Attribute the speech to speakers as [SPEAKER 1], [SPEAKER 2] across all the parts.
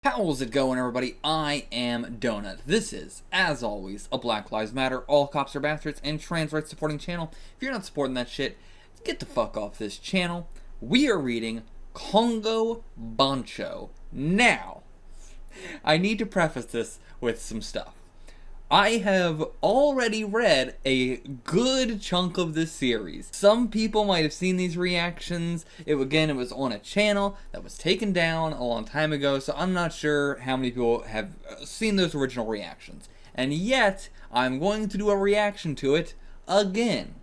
[SPEAKER 1] How's it going, everybody? I am Donut. This is, as always, a Black Lives Matter, All Cops Are Bastards, and trans rights supporting channel. If you're not supporting that shit, get the fuck off this channel. We are reading Kongoh Bancho. Now, I need to preface this with some stuff. I have already read a good chunk of this series. Some people might have seen these reactions. It was on a channel that was taken down a long time ago, so I'm not sure how many people have seen those original reactions. And yet, I'm going to do a reaction to it again.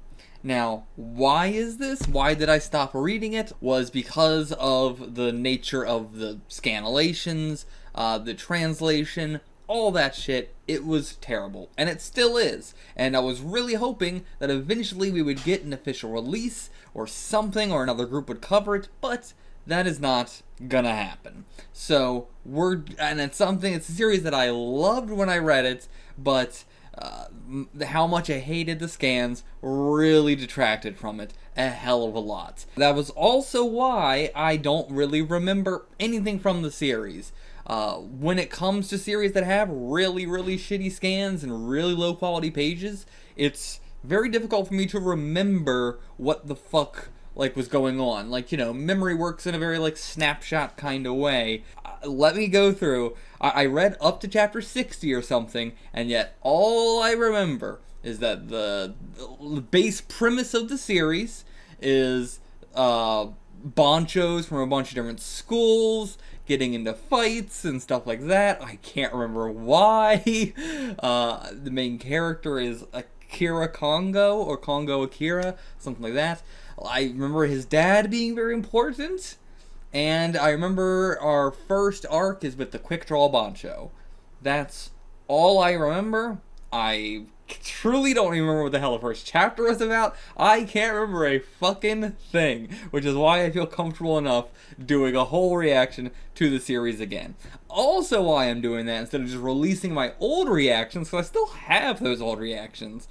[SPEAKER 1] Now, why is this? Why did I stop reading it? Was because of the nature of the scanlations, the translation, all that shit. It was terrible, and it still is, and I was really hoping that eventually we would get an official release or something, or another group would cover it, but that is not gonna happen. So it's a series that I loved when I read it, but how much I hated the scans really detracted from it a hell of a lot. That was also why I don't really remember anything from the series. When it comes to series that have really shitty scans and really low quality pages, it's very difficult for me to remember what the fuck was going on. Memory works in a very snapshot kind of way. Let me go through. I read up to chapter 60 or something, and yet all I remember is that the base premise of the series is Banchos from a bunch of different schools getting into fights and stuff like that. I can't remember why. The main character is Akira Kongoh, or Kongoh Akira, something like that. I remember his dad being very important, and I remember our first arc is with the quick draw Bancho. That's all I remember. I truly don't even remember what the hell the first chapter was about. I can't remember a fucking thing, which is why I feel comfortable enough doing a whole reaction to the series again. Also why I'm doing that instead of just releasing my old reactions, because I still have those old reactions,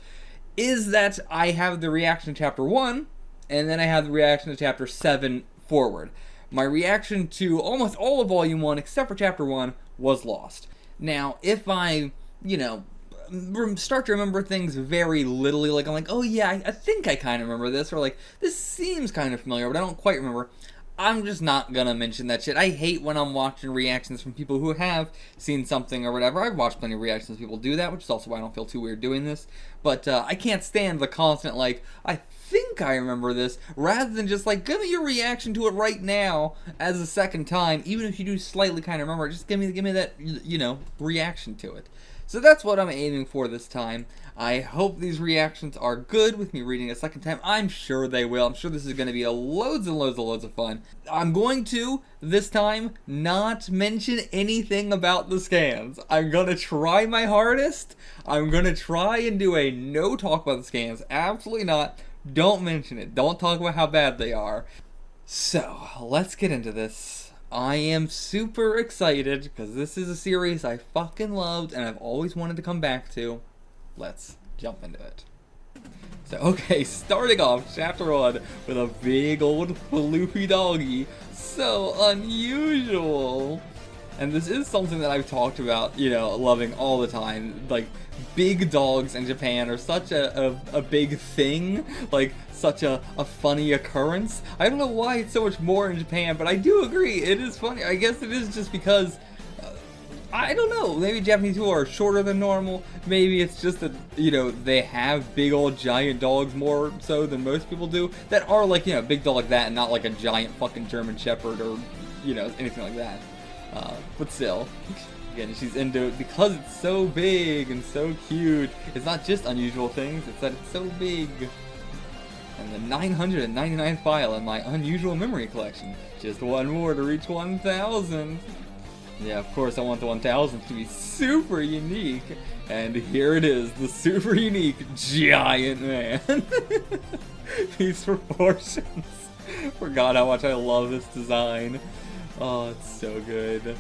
[SPEAKER 1] is that I have the reaction to chapter 1, and then I have the reaction to chapter 7 forward. My reaction to almost all of volume 1, except for chapter 1, was lost. Now, if I, start to remember things very littly, I'm like, oh yeah, I think I kind of remember this, or this seems kind of familiar, but I don't quite remember, I'm just not gonna mention that shit. I hate when I'm watching reactions from people who have seen something or whatever. I've watched plenty of reactions people do that, which is also why I don't feel too weird doing this, but I can't stand the constant, I think I remember this, rather than just, give me your reaction to it right now as a second time, even if you do slightly kind of remember it, just give me that, reaction to it. So that's what I'm aiming for this time. I hope these reactions are good with me reading a second time. I'm sure they will. I'm sure this is going to be loads and loads of fun. I'm going to, this time, not mention anything about the scans. I'm going to try my hardest. I'm going to try and do a no talk about the scans. Absolutely not. Don't mention it. Don't talk about how bad they are. So, let's get into this. I am super excited because this is a series I fucking loved and I've always wanted to come back to. Let's jump into it. So, okay, starting off chapter 1 with a big old floofy doggy. So unusual. And this is something that I've talked about, loving all the time. Big dogs in Japan are such a big thing, such a funny occurrence. I don't know why it's so much more in Japan, but I do agree, it is funny. I guess it is just because, I don't know, maybe Japanese people are shorter than normal. Maybe it's just that, they have big old giant dogs more so than most people do, that are big dog like that and not a giant fucking German Shepherd or, anything like that. But still, again, she's into it because it's so big and so cute. It's not just unusual things, it's that it's so big. And the 999th file in my unusual memory collection. Just one more to reach 1,000. Yeah, of course I want the 1,000th to be super unique. And here it is, the super unique giant man. These proportions. Forgot how much I love this design. Oh, it's so good.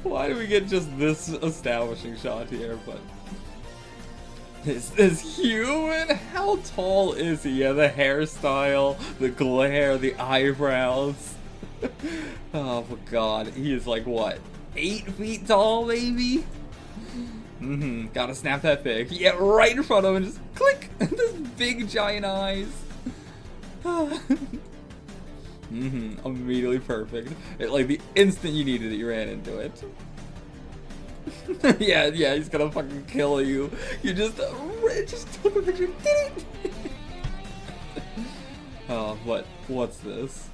[SPEAKER 1] Why do we get just this establishing shot here? But Is this human? How tall is he? Yeah, the hairstyle, the glare, the eyebrows. Oh my god, he is like what? 8 feet tall, maybe? Gotta snap that pic. Yeah, right in front of him, just click! Those big giant eyes. Immediately perfect. Like the instant you needed it, you ran into it. yeah, he's gonna fucking kill you. You just took a picture. Did it? Oh, what's this?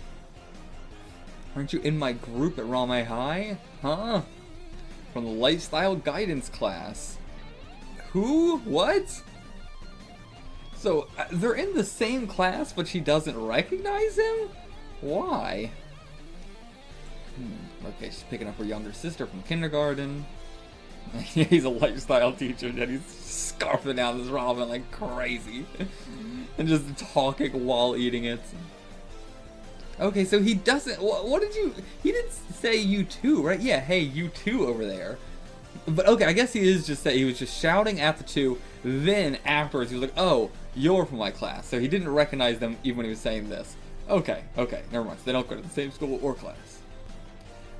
[SPEAKER 1] Aren't you in my group at Rame High? Huh? From the lifestyle guidance class. Who? What? So, they're in the same class, but she doesn't recognize him? Why? Okay, she's picking up her younger sister from kindergarten. He's a lifestyle teacher, and he's scarfing down this ramen like crazy. And just talking while eating it. Okay, so he doesn't... What did you... He didn't say you too, right? Yeah, hey, you too over there. But okay, I guess he is just saying... He was just shouting at the two. Then, afterwards, he was like, oh, you're from my class. So he didn't recognize them even when he was saying this. Okay, never mind. So they don't go to the same school or class.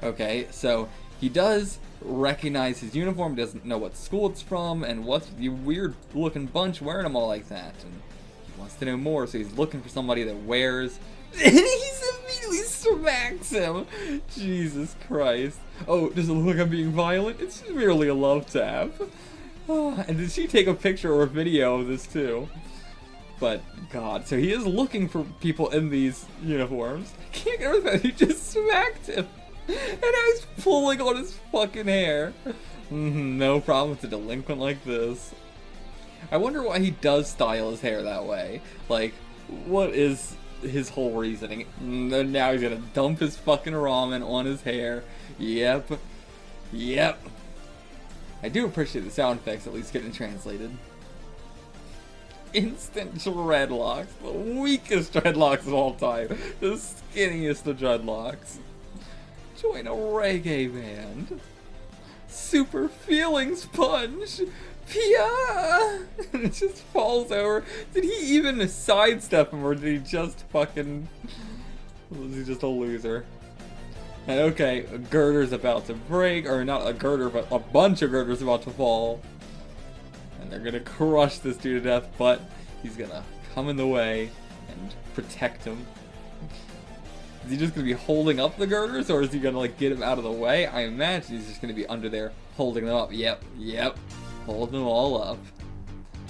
[SPEAKER 1] Okay, so he does recognize his uniform, doesn't know what school it's from, and what's the weird-looking bunch wearing them all like that. And he wants to know more, so he's looking for somebody that wears... And he immediately smacks him! Jesus Christ. Oh, does it look like I'm being violent? It's merely a love tap. Oh, and did she take a picture or a video of this too? But, God, so he is looking for people in these uniforms. I can't get over that he just smacked him. And now he's pulling on his fucking hair. No problem with a delinquent like this. I wonder why he does style his hair that way. Like, what is his whole reasoning? Now he's gonna dump his fucking ramen on his hair. Yep. I do appreciate the sound effects at least getting translated. Instant dreadlocks. The weakest dreadlocks of all time. The skinniest of dreadlocks. Join a reggae band. Super feelings punch. Pia! And it just falls over. Did he even sidestep him, or did he just fucking... Was he just a loser? And okay, a girder's about to break, or not a girder, but a bunch of girders about to fall. And they're gonna crush this dude to death, but he's gonna come in the way and protect him. Is he just gonna be holding up the girders, or is he gonna like get him out of the way? I imagine he's just gonna be under there holding them up. Yep. Holding them all up.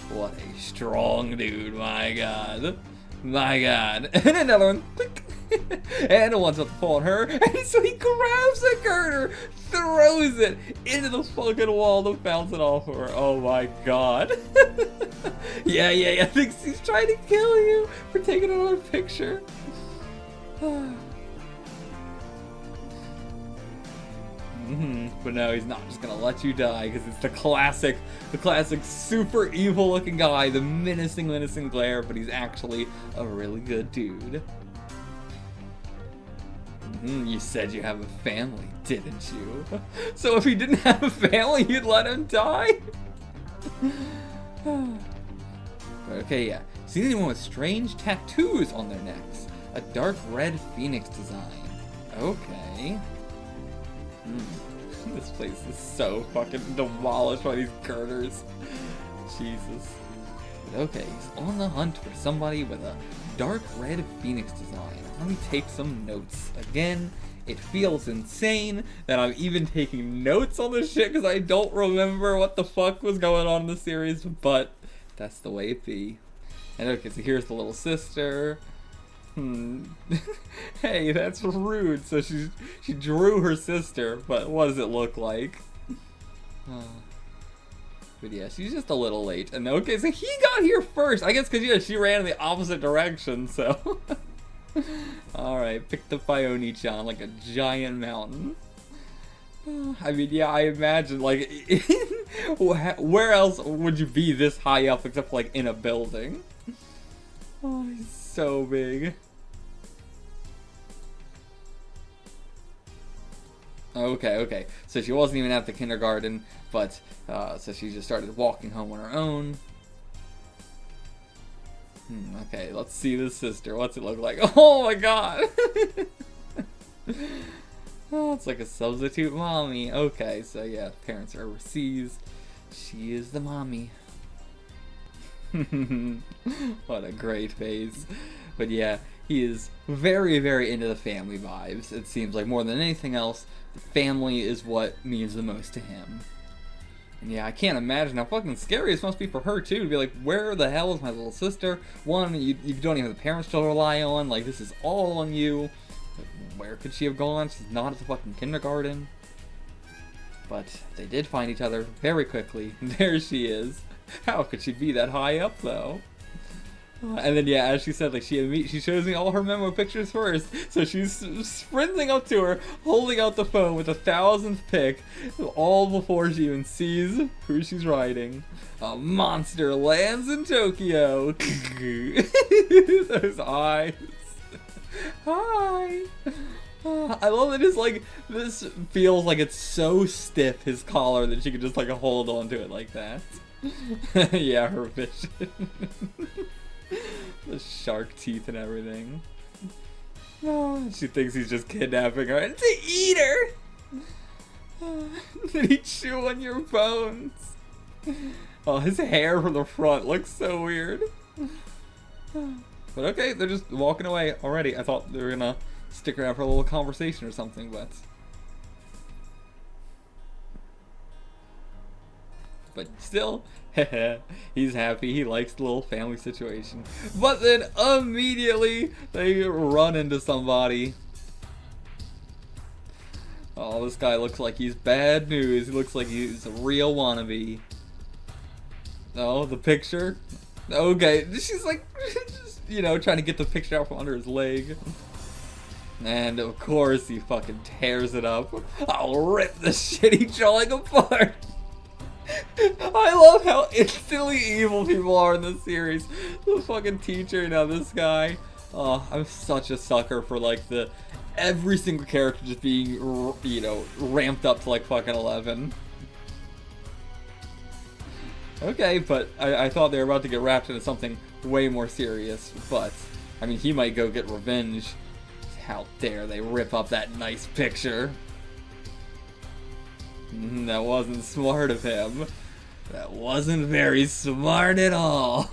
[SPEAKER 1] What a strong dude, my god. And another one, click. And one's about to fall on her, and so he grabs the girder, throws it into the fucking wall to bounce it off her. Oh my god. Yeah, thinks he's trying to kill you for taking another picture. But no, he's not just gonna let you die, because it's the classic super evil looking guy, the menacing glare, but he's actually a really good dude. You said you have a family, didn't you? So if he didn't have a family, you'd let him die? Okay, yeah. See anyone with strange tattoos on their necks? A dark red phoenix design. Okay. This place is so fucking demolished by these girders. Jesus. But okay, he's on the hunt for somebody with a dark red phoenix design. Let me take some notes. Again, it feels insane that I'm even taking notes on this shit because I don't remember what the fuck was going on in the series, but that's the way it be. And okay, so here's the little sister. Hey, that's rude. So she drew her sister, but what does it look like? But yeah, she's just a little late. And okay, so he got here first. I guess because yeah, she ran in the opposite direction. So, all right, picked up by Oni-chan like a giant mountain. I mean, yeah, I imagine like where else would you be this high up except for, like in a building? Oh, he's so big. Okay. So she wasn't even at the kindergarten, but so she just started walking home on her own. Okay, let's see the sister. What's it look like? Oh my god! Oh, it's like a substitute mommy. Okay, so yeah, parents are overseas. She is the mommy. What a great face. But yeah, he is very, very into the family vibes. It seems like more than anything else, the family is what means the most to him. And yeah, I can't imagine how fucking scary this must be for her too, to be like, where the hell is my little sister? One, you don't even have the parents to rely on, like this is all on you. Where could she have gone? She's not at the fucking kindergarten. But they did find each other very quickly. There she is. How could she be that high up though? And then yeah, as she said, like she shows me all her memo pictures first. So she's sprinting up to her, holding out the phone with 1,000th pic, all before she even sees who she's writing. A monster lands in Tokyo. Those eyes. Hi. I love that it's like, this feels like it's so stiff, his collar, that she could just like hold on to it like that. Yeah, her vision. The shark teeth and everything. Oh, she thinks he's just kidnapping her and to eat her! Did he chew on your bones? Oh, his hair from the front looks so weird. But okay, they're just walking away already. I thought they were gonna stick around for a little conversation or something, but still, he's happy. He likes the little family situation. But then immediately they run into somebody. Oh, this guy looks like he's bad news. He looks like he's a real wannabe. Oh, the picture? Okay, she's like, just, you know, trying to get the picture out from under his leg. And of course he fucking tears it up. I'll rip the shitty drawing apart. I love how instantly evil people are in this series. The fucking teacher, now this guy. Oh, I'm such a sucker for like every single character just being, you know, ramped up to like fucking 11. Okay, but I thought they were about to get wrapped into something way more serious. But, I mean, he might go get revenge. How dare they rip up that nice picture. That wasn't smart of him. That wasn't very smart at all.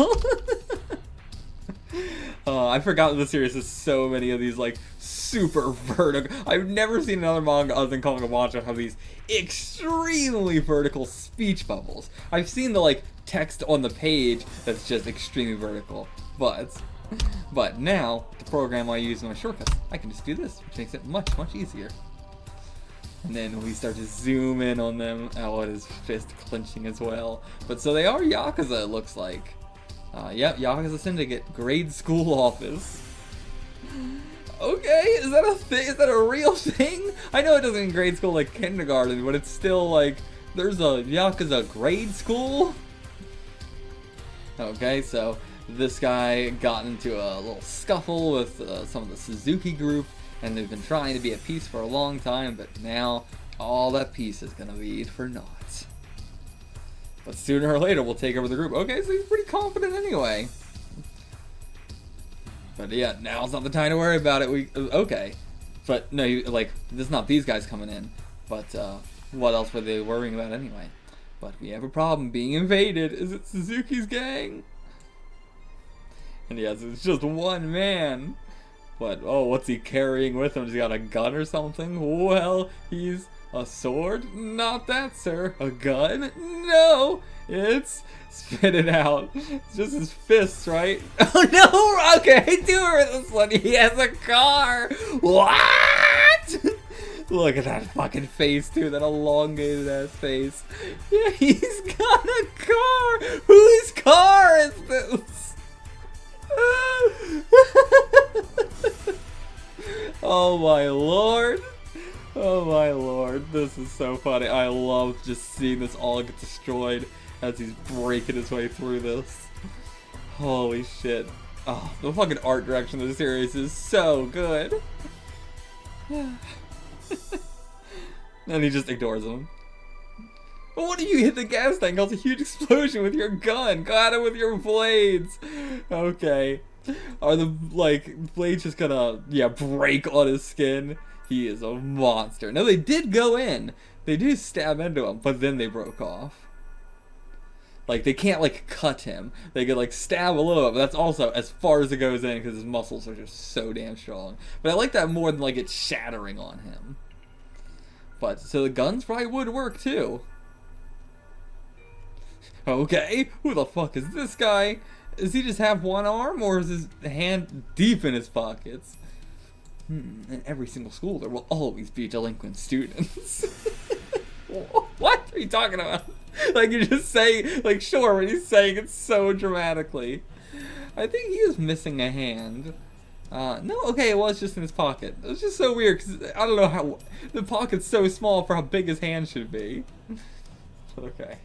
[SPEAKER 1] I forgot that the series has so many of these, like, super vertical... I've never seen another manga other than Kongoh Bancho have these extremely vertical speech bubbles. I've seen the, like, text on the page that's just extremely vertical. But now, the program I use in my shortcuts, I can just do this, which makes it much, much easier. And then we start to zoom in on them. Oh, and his fist clenching as well. But so they are Yakuza, it looks like. Yep, Yakuza Syndicate, grade school office. Okay, is that a thing? Is that a real thing? I know it doesn't in grade school like kindergarten, but it's still like, there's a Yakuza grade school? Okay, so this guy got into a little scuffle with some of the Suzuki group, and they've been trying to be at peace for a long time, but now all that peace is gonna be for naught. But sooner or later we'll take over the group. Okay, so he's pretty confident anyway. But yeah, now's not the time to worry about it. Okay. But no, like, there's not these guys coming in. But what else were they worrying about anyway? But we have a problem being invaded. Is it Suzuki's gang? And yes, it's just one man. But, oh, what's he carrying with him? Has he got a gun or something? Well, he's a sword? Not that, sir. A gun? No! It's... Spit it out. It's just his fists, right? Oh, no! Okay, I do remember this one. He has a car! What? Look at that fucking face, too. That elongated-ass face. Yeah, he's got a car! Whose car is this? Oh my lord. Oh my lord. This is so funny. I love just seeing this all get destroyed as he's breaking his way through this. Holy shit. Oh, the fucking art direction of the series is so good. And he just ignores him. What do you hit the gas tank? Cause a huge explosion with your gun. Got it with your blades. Okay. Are the, like, blades just gonna, yeah, break on his skin? He is a monster. No, they did go in. They do stab into him, but then they broke off. Like, they can't, like, cut him. They could, like, stab a little bit, but that's also as far as it goes in because his muscles are just so damn strong. But I like that more than, like, it shattering on him. But, so the guns probably would work, too. Okay, who the fuck is this guy? Does he just have one arm, or is his hand deep in his pockets? In every single school, there will always be delinquent students. What are you talking about? Like, you're just saying, like, sure, but he's saying it so dramatically. I think he is missing a hand. No, okay, well, it's just in his pocket. It's just so weird, because I don't know how, the pocket's so small for how big his hand should be. Okay.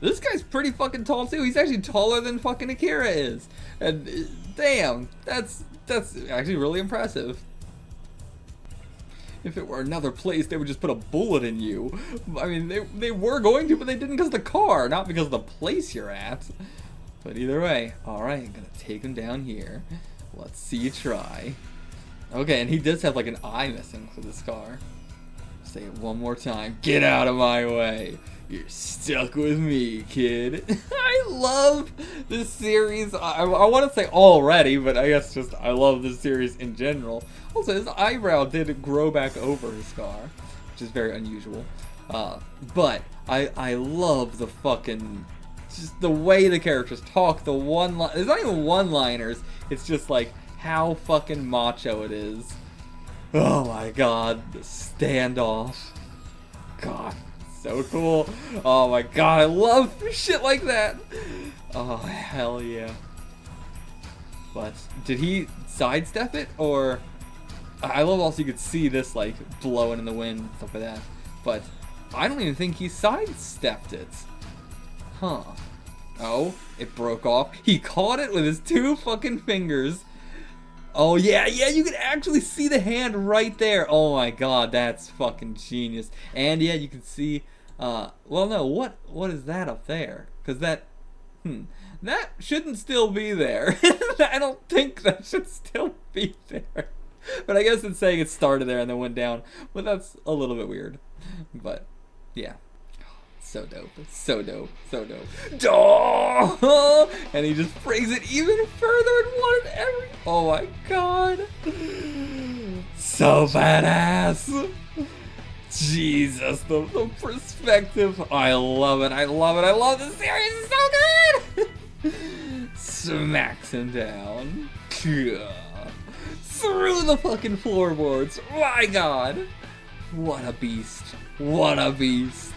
[SPEAKER 1] This guy's pretty fucking tall, too. He's actually taller than fucking Akira is. And, damn, that's actually really impressive. If it were another place, they would just put a bullet in you. I mean, they were going to, but they didn't because of the car, not because of the place you're at. But either way, alright, I'm gonna take him down here. Let's see you try. Okay, and he does have like an eye missing for this car. Say it one more time. Get out of my way. You're stuck with me, kid. I love this series. I want to say already, but I guess just I love this series in general. Also, his eyebrow did grow back over his scar, which is very unusual. But I love the fucking, just the way the characters talk. The there's not even one-liners. It's just like how fucking macho it is. Oh my god, the standoff. God. So cool. Oh my god, I love shit like that. Oh, hell yeah. But, did he sidestep it, or... I love also you could see this, like, blowing in the wind and stuff like that. But, I don't even think he sidestepped it. Huh. Oh, it broke off. He caught it with his two fucking fingers. Oh, yeah, you can actually see the hand right there. Oh my god, that's fucking genius. And yeah, you can see, well, no, what is that up there? Because that shouldn't still be there. I don't think that should still be there. But I guess it's saying it started there and then went down. But that's a little bit weird. But, yeah. So dope. So dope. So dope. Duh! And he just brings it even further and one in every... Oh my god. So badass. Jesus, the perspective. I love it. I love it. I love this series. It's so good. Smacks him down. Through the fucking floorboards. My god. What a beast. What a beast.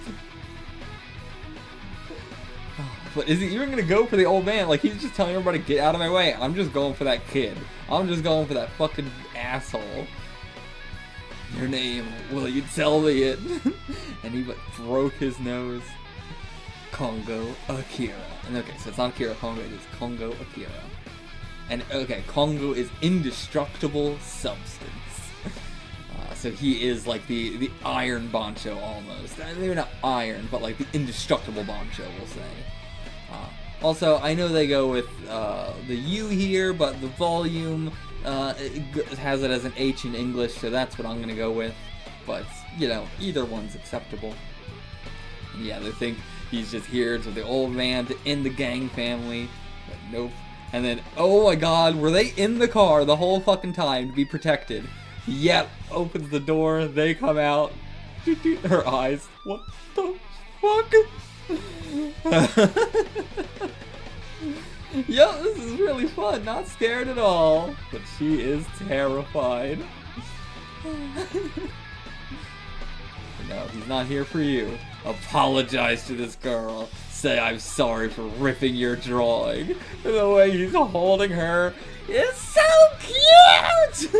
[SPEAKER 1] But is he even gonna go for the old man? Like, he's just telling everybody, get out of my way. I'm just going for that kid. I'm just going for that fucking asshole. Your name, will you tell me it? And he broke his nose. Kongoh Akira. And okay, so it's not Akira Kongoh, it is Kongoh Akira. And okay, Kongoh is indestructible substance. So he is like the iron Bancho almost. Maybe not iron, but like the indestructible Bancho, we'll say. Also, I know they go with the U here, but the volume has it as an H in English, so that's what I'm going to go with. But, you know, either one's acceptable. And yeah, they think he's just here to the old man to end the gang family, but nope. And then, oh my god, were they in the car the whole fucking time to be protected? Yep, opens the door, they come out. Her eyes, what the fuck? Yo, this is really fun. Not scared at all, but she is terrified. No, he's not here for you. Apologize to this girl. Say I'm sorry for ripping your drawing. And the way he's holding her is so cute.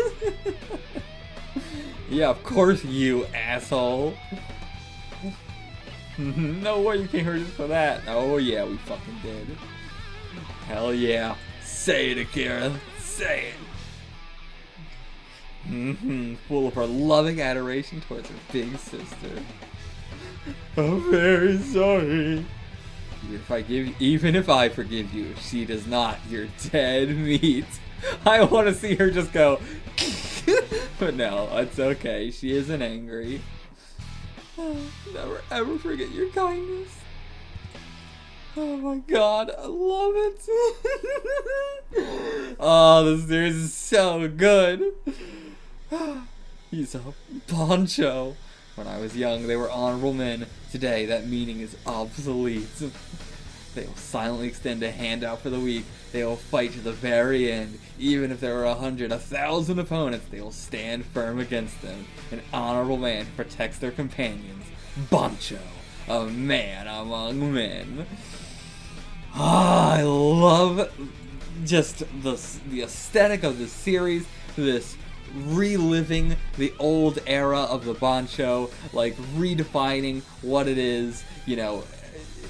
[SPEAKER 1] Yeah, of course you asshole. No way you can't hurt us for that. Oh yeah, we fucking did. Hell yeah. Say it, Akira. Say it. Full of her loving adoration towards her big sister. I'm very sorry. Even if I forgive you, she does not. You're dead meat. I want to see her just go. But no, it's okay. She isn't angry. Never ever forget your kindness. Oh my god, I love it. Oh, this series is so good. He's a Bancho. When I was young, they were honorable men. Today, that meaning is obsolete. They will silently extend a hand out for the weak. They will fight to the very end. Even if there are 100, 1,000 opponents, they will stand firm against them. An honorable man protects their companions. Bancho, a man among men. I love just the aesthetic of this series. This reliving the old era of the Bancho, like redefining what it is, you know,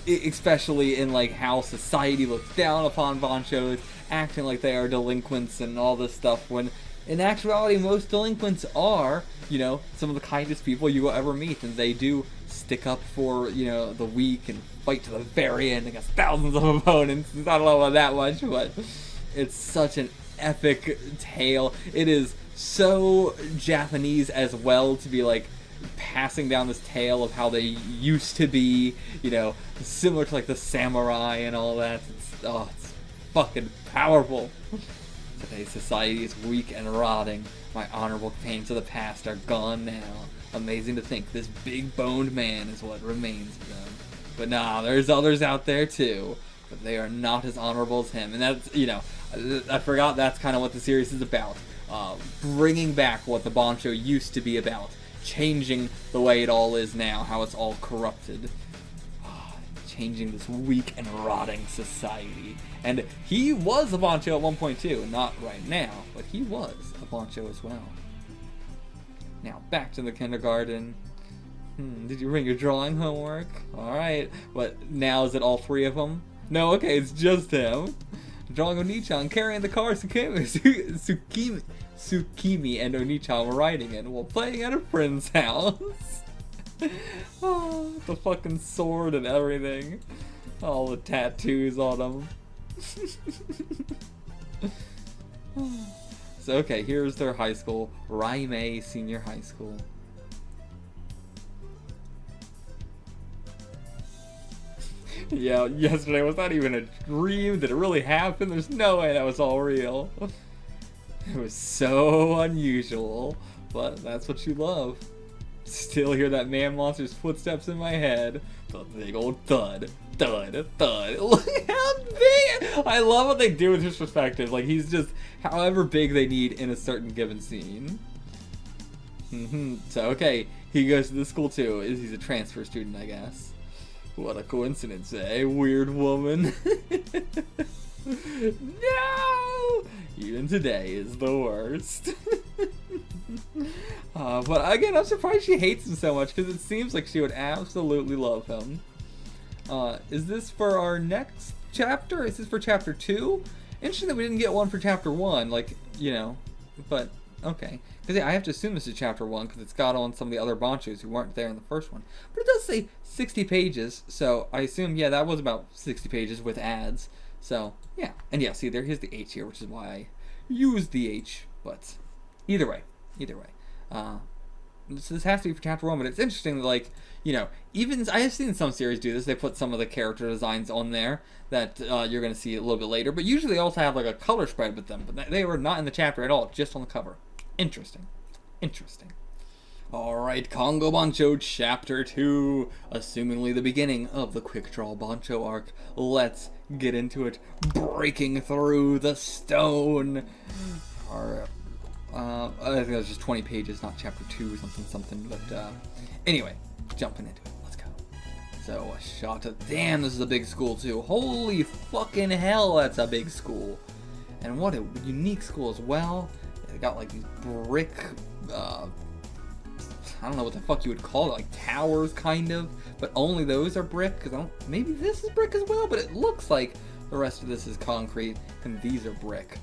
[SPEAKER 1] especially in like how society looks down upon Banchos, acting like they are delinquents and all this stuff, when in actuality most delinquents are, you know, some of the kindest people you will ever meet, and they do stick up for, you know, the weak and fight to the very end against thousands of opponents. I don't know about that much, but it's such an epic tale. It is so Japanese as well to be like passing down this tale of how they used to be, you know, similar to like the samurai and all that. It's fucking powerful. Today's society is weak and rotting. My honorable companions of the past are gone now. Amazing to think this big-boned man is what remains of them. But nah, there's others out there too, but they are not as honorable as him. And that's, you know, I forgot that's kind of what the series is about. Bringing back what the Bancho used to be about. Changing the way it all is now, how it's all corrupted. Changing this weak and rotting society. And he was a Bancho at one point too, not right now, but he was a Bancho as well. Now back to the kindergarten. Did you bring your drawing homework? Alright, but now is it all three of them? No, okay, it's just him. Drawing Oni-chan carrying the car Tsukimi and Oni-chan were riding in while playing at a friend's house. Oh, the fucking sword and everything. All the tattoos on them. So, okay, here's their high school. Writhe Senior High School. Yeah, yesterday was not even a dream. Did it really happen? There's no way that was all real. It was so unusual, but that's what you love. Still hear that man monster's footsteps in my head. The big old thud, thud, thud. Look how big! I love what they do with his perspective. Like, he's just however big they need in a certain given scene. So, okay, he goes to this school too. He's a transfer student, I guess. What a coincidence, eh? Weird woman. No! Even today is the worst. But again, I'm surprised she hates him so much, because it seems like she would absolutely love him. Is this for our next chapter? Is this for chapter 2? Interesting that we didn't get one for chapter 1, like, you know, but okay. Because yeah, I have to assume this is chapter 1, because it's got on some of the other Banchos who weren't there in the first one. But it does say 60 pages, so I assume, yeah, that was about 60 pages with ads. So, yeah. And yeah, see, here's the H here, which is why I used the H. But either way. So this has to be for chapter 1, but it's interesting that, like, you know, even I have seen some series do this. They put some of the character designs on there that you're going to see a little bit later. But usually they also have, like, a color spread with them. But they were not in the chapter at all, just on the cover. Interesting. Alright, Kongoh Bancho Chapter 2. Assumingly the beginning of the Quick Draw Bancho arc. Let's get into it. Breaking through the stone. I think that was just 20 pages, not chapter 2 or something. But anyway, jumping into it. Let's go. So, a shot of... Damn, this is a big school too. Holy fucking hell, that's a big school. And what a unique school as well. They got like these brick... I don't know what the fuck you would call it, like towers kind of, but only those are brick, because maybe this is brick as well, but it looks like the rest of this is concrete, and these are brick.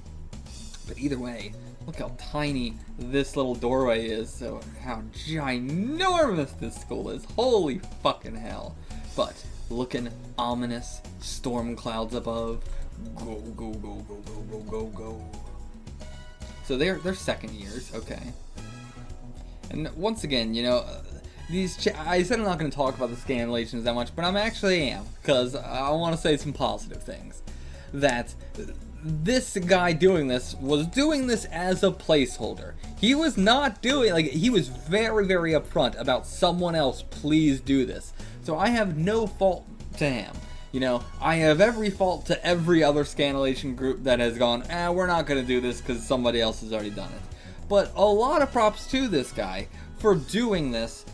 [SPEAKER 1] But either way, Look how tiny this little doorway is, so how ginormous this school is. Holy fucking hell. But looking ominous, storm clouds above. Go, go, go, go, go, go, go, go. So they're second years, okay. And once again, you know, I said I'm not going to talk about the scanlations that much, but I actually am, because I want to say some positive things. That this guy doing this was doing this as a placeholder. He was not doing, like, he was very, very upfront about someone else, please do this. So I have no fault to him. You know, I have every fault to every other scanlation group that has gone, we're not going to do this because somebody else has already done it. But a lot of props to this guy for doing this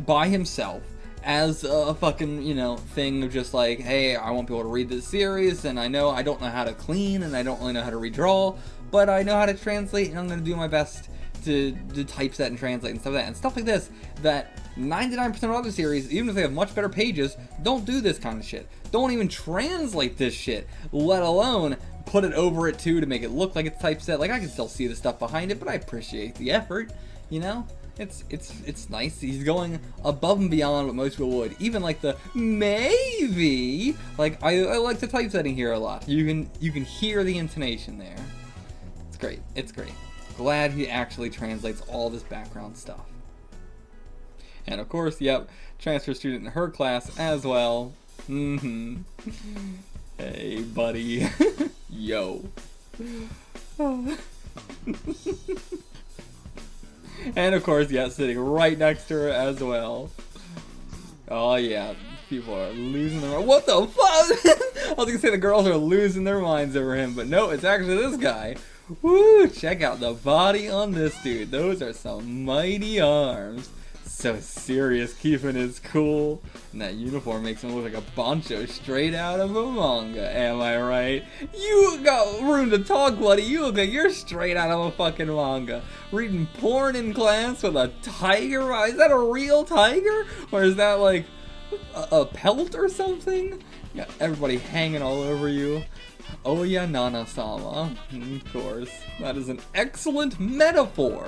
[SPEAKER 1] by himself as a fucking, you know, thing of just like, hey, I want people to read this series, and I don't know how to clean, and I don't really know how to redraw, but I know how to translate, and I'm going to do my best to typeset and translate and stuff like that. And stuff like this, that 99% of other series, even if they have much better pages, don't do this kind of shit. Don't even translate this shit, let alone put it over it too to make it look like it's typeset. Like, I can still see the stuff behind it, but I appreciate the effort, you know? It's nice. He's going above and beyond what most people would. Even like the maybe. Like, I like the typesetting here a lot. You can hear the intonation there. It's great. It's great. Glad he actually translates all this background stuff. And of course, yep, transfer student in her class as well. Hey, buddy. Yo. And of course, yeah, sitting right next to her as well. Oh yeah, people are losing their minds. What the fuck? I was gonna say the girls are losing their minds over him, but no, it's actually this guy. Woo! Check out the body on this dude. Those are some mighty arms. So serious, keeping his cool. And that uniform makes him look like a Bancho straight out of a manga. Am I right? You got room to talk, buddy. You look like you're straight out of a fucking manga. Reading porn in class with a tiger. Is that a real tiger? Or is that like a pelt or something? You got everybody hanging all over you. Oh yeah, Nana-sama. Of course. That is an excellent metaphor.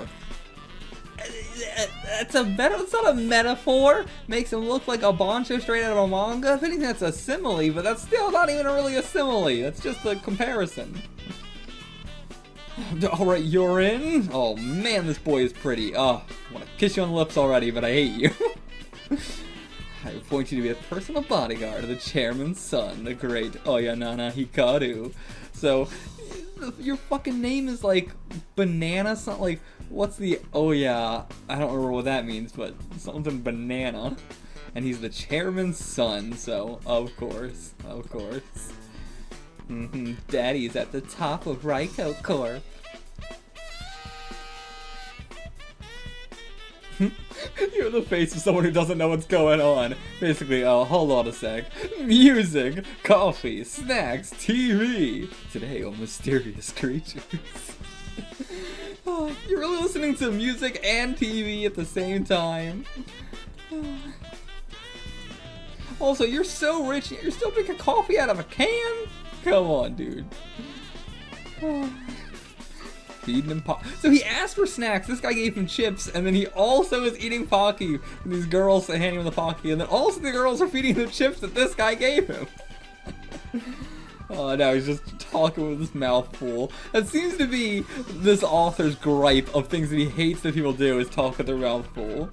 [SPEAKER 1] It's not a metaphor. Makes him look like a Bancho straight out of a manga. If anything, that's a simile, but that's still not even really a simile. That's just a comparison. Alright, you're in? Oh man, this boy is pretty. I want to kiss you on the lips already, but I hate you. I appoint you to be a personal bodyguard of the chairman's son, the great Oyanana Hikaru. So, your fucking name is like banana something, like, what's the, oh yeah, I don't remember what that means, but something banana. And he's the chairman's son, so of course. Daddy's at the top of Raiko Corp. You're the face of someone who doesn't know what's going on. Basically, hold on a sec. Music, coffee, snacks, TV. Today on Mysterious Creatures. You're really listening to music and TV at the same time. Also, you're so rich, you're still drinking coffee out of a can? Come on, dude. Feeding him so he asked for snacks, this guy gave him chips, and then he also is eating Pocky. And these girls are handing him the Pocky, and then also the girls are feeding him chips that this guy gave him. Oh, now he's just talking with his mouth full. That seems to be this author's gripe of things that he hates that people do, is talk with their mouth full.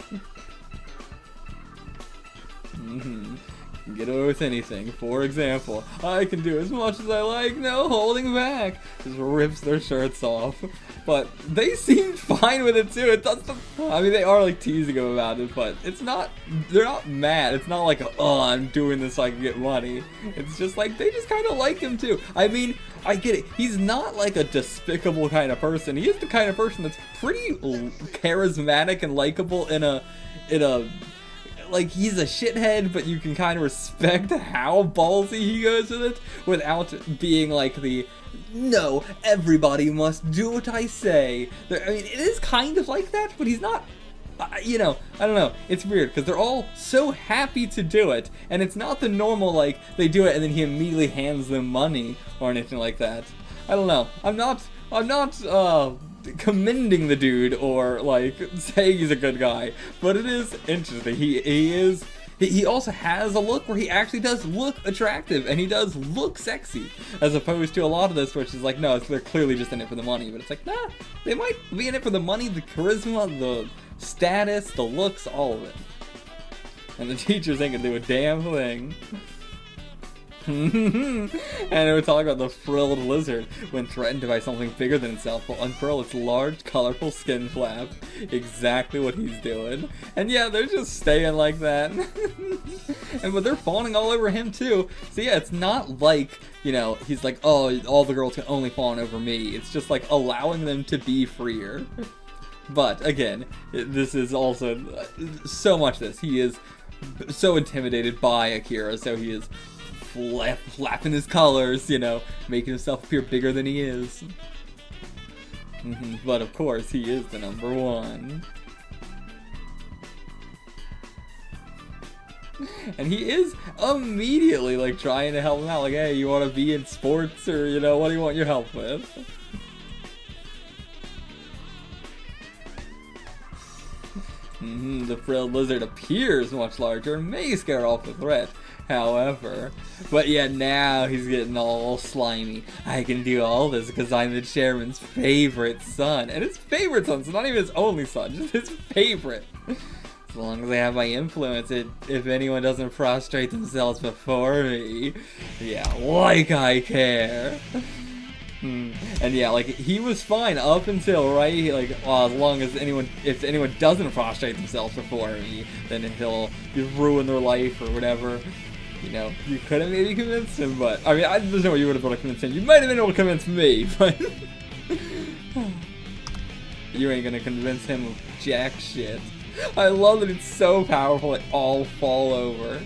[SPEAKER 1] Get away with anything. For example, I can do as much as I like, no holding back. Just rips their shirts off. But they seemed fine with it too. It doesn't, I mean, they are like teasing him about it, but it's not, they're not mad. It's not like, oh, I'm doing this so I can get money. It's just like, they just kind of like him too. I mean, I get it. He's not like a despicable kind of person. He is the kind of person that's pretty charismatic and likable in a like, he's a shithead, but you can kind of respect how ballsy he goes with it without being like the, no, everybody must do what I say. I mean, it is kind of like that, but he's not, you know, I don't know. It's weird, because they're all so happy to do it, and it's not the normal, like, they do it and then he immediately hands them money or anything like that. I don't know. I'm not commending the dude or like saying he's a good guy, but it is interesting. He also has a look where he actually does look attractive, and he does look sexy, as opposed to a lot of this, which is like, no, they're clearly just in it for the money. But it's like, nah, they might be in it for the money, the charisma, the status, the looks, all of it. And the teachers ain't gonna do a damn thing. And we're talking about the frilled lizard. When threatened by something bigger than itself, will unfurl its large, colorful skin flap. Exactly what he's doing. And yeah, they're just staying like that. But they're fawning all over him too. So yeah, it's not like, you know, he's like, oh, all the girls can only fawn over me. It's just like allowing them to be freer. But again, this is also so much this. He is so intimidated by Akira, so he is flapping his colors, you know, making himself appear bigger than he is. But of course, he is the number one. And he is immediately, like, trying to help him out. Like, hey, you want to be in sports? Or, you know, what do you want your help with? The frilled lizard appears much larger and may scare off the threat. However, but yeah, now he's getting all slimy. I can do all this because I'm the chairman's favorite son. And his favorite son, so not even his only son, just his favorite. As long as I have my influence, if anyone doesn't prostrate themselves before me, yeah, like I care. And yeah, like, he was fine up until, right, like, as long as if anyone doesn't prostrate themselves before me, then he'll ruin their life or whatever. You know, you could have maybe convinced him, but, I mean, there's no way you would have been able to convince him. You might have been able to convince me, but you ain't gonna convince him of jack shit. I love that it's so powerful it all fall over.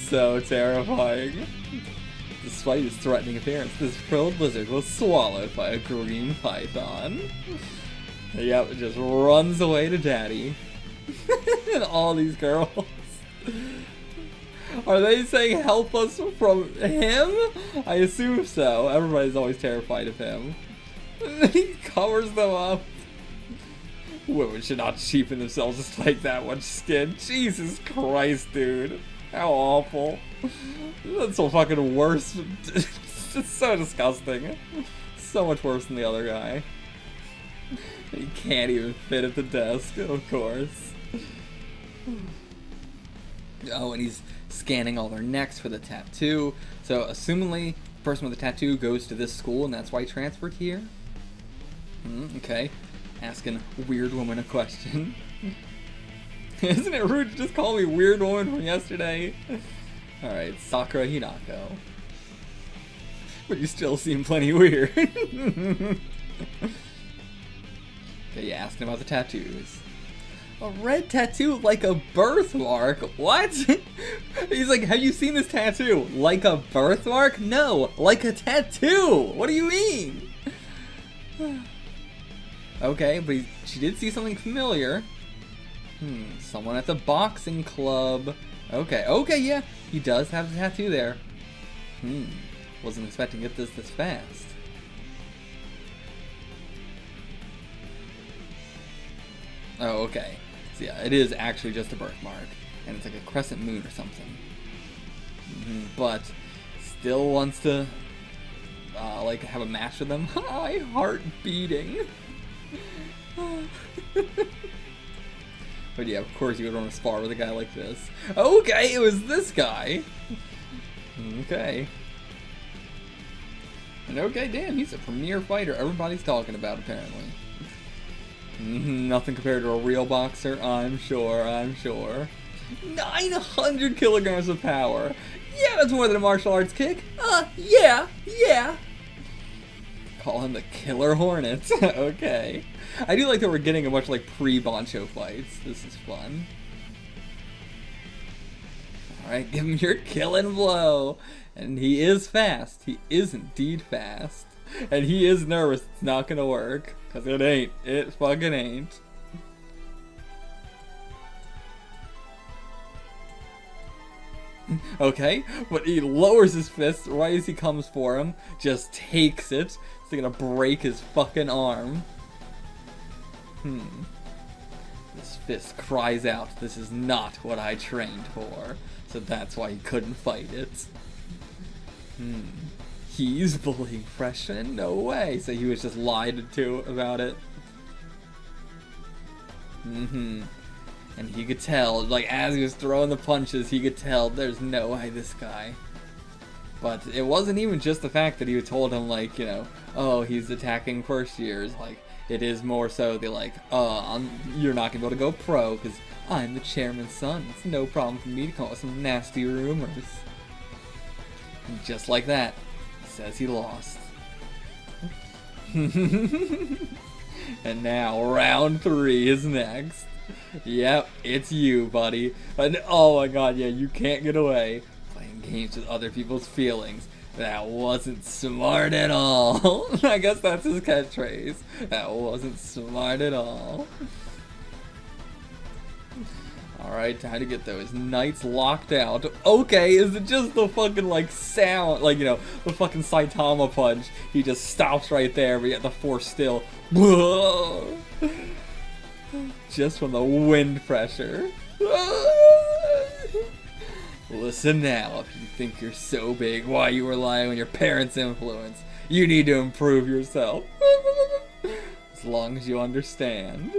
[SPEAKER 1] So terrifying. Despite his threatening appearance, this frilled lizard was swallowed by a green python. Yep, it just runs away to daddy. And all these girls. Are they saying help us from him? I assume so. Everybody's always terrified of him. He covers them up. Women should not cheapen themselves just like that much skin. Jesus Christ, dude. How awful. That's so fucking worse. It's so disgusting. So much worse than the other guy. He can't even fit at the desk, of course. Oh, and he's scanning all their necks for the tattoo. So, assumingly, the person with the tattoo goes to this school, and that's why he transferred here. Okay. Asking Weird Woman a question. Isn't it rude to just call me Weird Woman from yesterday? Alright, Sakura Hinako. But you still seem plenty weird. Okay, you asking about the tattoos. A red tattoo like a birthmark? What? He's like, have you seen this tattoo? Like a birthmark? No, like a tattoo! What do you mean? Okay, but she did see something familiar. Someone at the boxing club. Okay, yeah, he does have the tattoo there. Wasn't expecting to get this fast. Oh, okay. So yeah, it is actually just a birthmark, and it's like a crescent moon or something. But still wants to, like, have a match with them. My heart beating. But yeah, of course you would want to spar with a guy like this. Okay, it was this guy. Okay. And okay, damn, he's a premier fighter everybody's talking about, apparently. Nothing compared to a real boxer, I'm sure. 900 kilograms of power. Yeah, that's more than a martial arts kick. Yeah. Call him the Killer Hornet. Okay. I do like that we're getting a much like pre-Bancho fights. This is fun. Alright, give him your killing blow. And he is fast. He is indeed fast. And he is nervous it's not gonna work. Cause it ain't. It fucking ain't. Okay, but he lowers his fist right as he comes for him, just takes it. He's gonna break his fucking arm. This fist cries out, "This is not what I trained for." So that's why he couldn't fight it. He's bullying freshmen? No way. So he was just lied to about it. And he could tell, like, as he was throwing the punches, he could tell there's no way this guy. But it wasn't even just the fact that he told him, like, you know, oh, he's attacking first years. Like, it is more so the, like, you're not gonna be able to go pro because I'm the chairman's son. It's no problem for me to come up with some nasty rumors. And just like that, he says he lost. And now round 3 is next. Yep, it's you, buddy. And oh my god, yeah, you can't get away. Playing games with other people's feelings. That wasn't smart at all. I guess that's his catchphrase. That wasn't smart at all. Alright, time to get those knights locked out. Okay, is it just the fucking, like, sound, like, you know, the fucking Saitama punch? He just stops right there, but yet the force still. Just from the wind pressure. Listen now, if you think you're so big, why you rely on your parents' influence? You need to improve yourself. As long as you understand.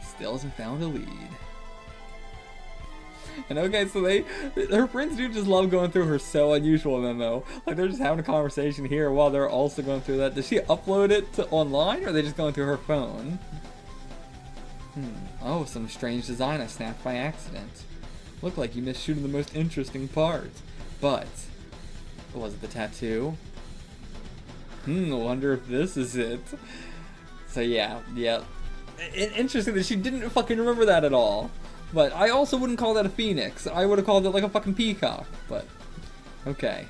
[SPEAKER 1] Still hasn't found a lead. And okay, so her friends do just love going through her so unusual memo. Like, they're just having a conversation here while they're also going through that. Does she upload it to online, or are they just going through her phone? Oh, some strange design I snapped by accident. Looked like you missed shooting the most interesting part. But, was it the tattoo? Wonder if this is it. So yeah. Interesting that she didn't fucking remember that at all. But I also wouldn't call that a phoenix. I would have called it like a fucking peacock. But, okay.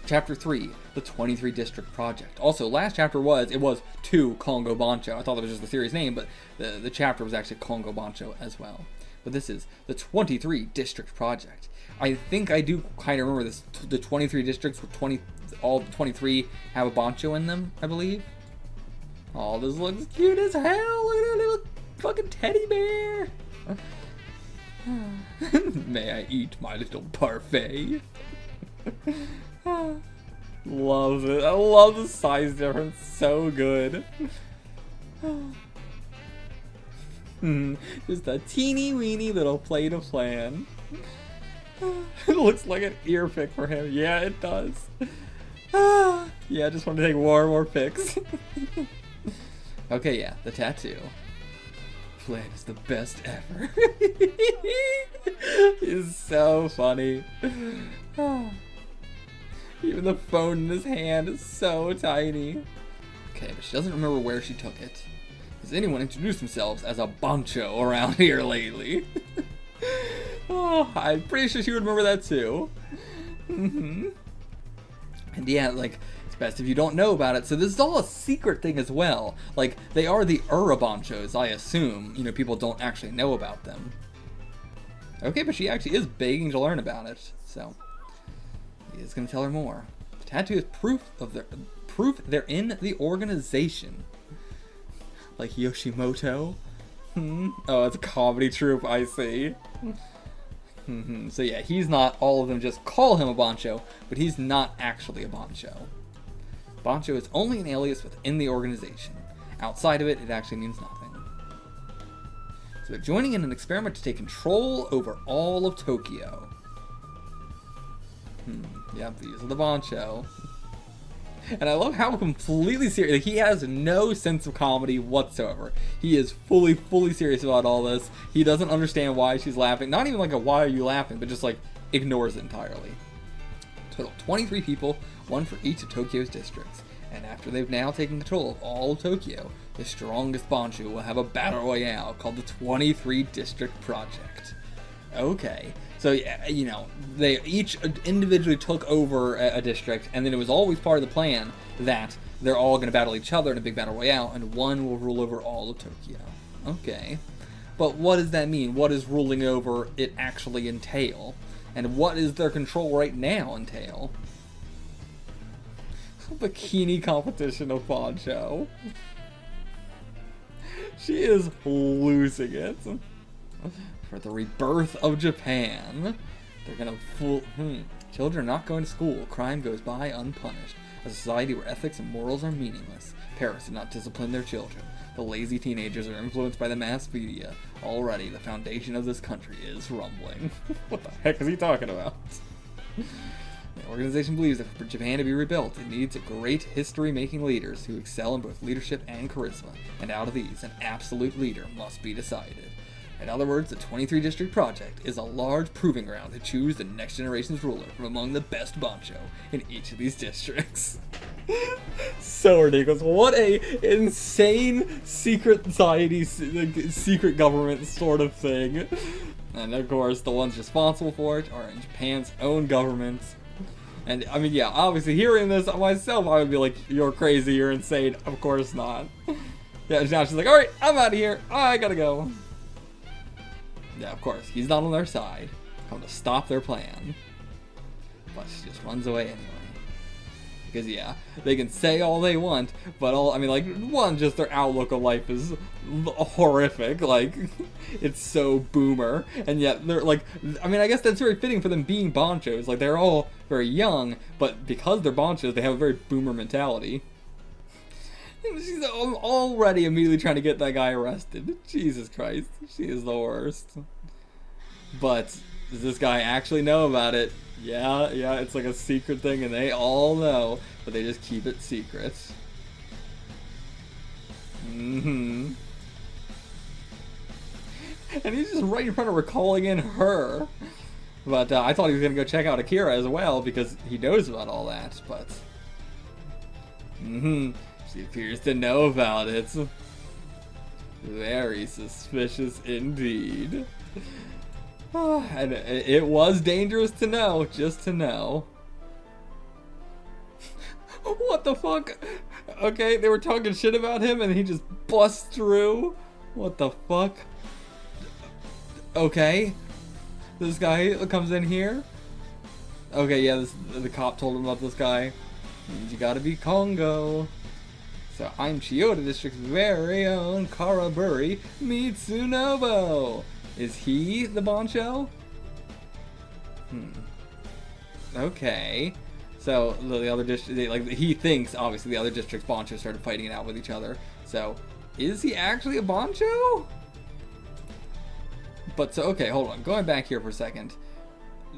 [SPEAKER 1] Chapter 3, the 23 District Project. Also, last chapter was 2 Kongoh Bancho. I thought that was just the series name, but the chapter was actually Kongoh Bancho as well. But this is the 23 District Project. I think I do kind of remember this. The 23 districts with all 23 have a Bancho in them, I believe. Oh, this looks cute as hell. Look at that little fucking teddy bear. May I eat my little parfait? Love it. I love the size difference. So good. Just a teeny weeny little plate of flan. It looks like an ear pick for him. Yeah, it does. Yeah, I just want to take more pics. Okay, yeah, the tattoo. Flan is the best ever. He's so funny. Even the phone in his hand is so tiny. Okay, but she doesn't remember where she took it. Has anyone introduced themselves as a Bancho around here lately? Oh, I'm pretty sure she would remember that too. And yeah, like, it's best if you don't know about it. So this is all a secret thing as well. Like, they are the Banchos, I assume. You know, people don't actually know about them. Okay, but she actually is begging to learn about it. So, he is going to tell her more. The tattoo is proof they're in the organization. Like Yoshimoto? Oh, it's a comedy troupe, I see. So yeah, he's not, all of them just call him a Bancho, but he's not actually a Bancho. Bancho is only an alias within the organization. Outside of it, it actually means nothing. So they're joining in an experiment to take control over all of Tokyo. Yep, these are the Bancho. And I love how completely serious, like, he has no sense of comedy whatsoever. He is fully serious about all this. He doesn't understand why she's laughing. Not even like a why are you laughing, but just like ignores it entirely. Total 23 people, one for each of Tokyo's districts. And after they've now taken control of all of Tokyo, the strongest Bancho will have a battle royale called the 23 District Project. Okay. So, you know, they each individually took over a district, and then it was always part of the plan that they're all going to battle each other in a big battle royale, and one will rule over all of Tokyo. Okay. But what does that mean? What does ruling over it actually entail? And what is their control right now entail? Bikini competition of Bancho. She is losing it. For the rebirth of Japan. They're gonna fool. Children are not going to school. Crime goes by unpunished. A society where ethics and morals are meaningless. Parents do not discipline their children. The lazy teenagers are influenced by the mass media. Already, the foundation of this country is rumbling. What the heck is he talking about? The organization believes that for Japan to be rebuilt, it needs great history-making leaders who excel in both leadership and charisma. And out of these, an absolute leader must be decided. In other words, the 23 District Project is a large proving ground to choose the next generation's ruler from among the best Bancho in each of these districts. So ridiculous. What a insane secret society, secret government sort of thing. And of course, the ones responsible for it are in Japan's own government. And I mean, yeah, obviously hearing this myself, I would be like, you're crazy, you're insane. Of course not. Yeah, now she's like, alright, I'm out of here. I gotta go. Yeah, of course, he's not on their side. Come to stop their plan. But she just runs away anyway. Because, yeah, they can say all they want, but just their outlook of life is horrific. Like, it's so boomer. And yet, they're like, I guess that's very fitting for them being Banchos. Like, they're all very young, but because they're Banchos, they have a very boomer mentality. She's already immediately trying to get that guy arrested. Jesus Christ. She is the worst. But does this guy actually know about it? Yeah, it's like a secret thing and they all know, but they just keep it secret. And he's just right in front of her calling in her. But I thought he was going to go check out Akira as well because he knows about all that, but... She appears to know about it. Very suspicious indeed. And it was dangerous to know, just to know. What the fuck? Okay, they were talking shit about him and he just busts through. What the fuck? Okay. This guy comes in here. Okay, yeah, the cop told him about this guy. Means you gotta be Kongoh. So I'm Chiyoda District's very own Karaburi Mitsunobu. Is he the Bancho? Okay. So the other district, he thinks obviously the other district's Bancho started fighting it out with each other. So is he actually a Bancho? But so okay, hold on. Going back here for a second.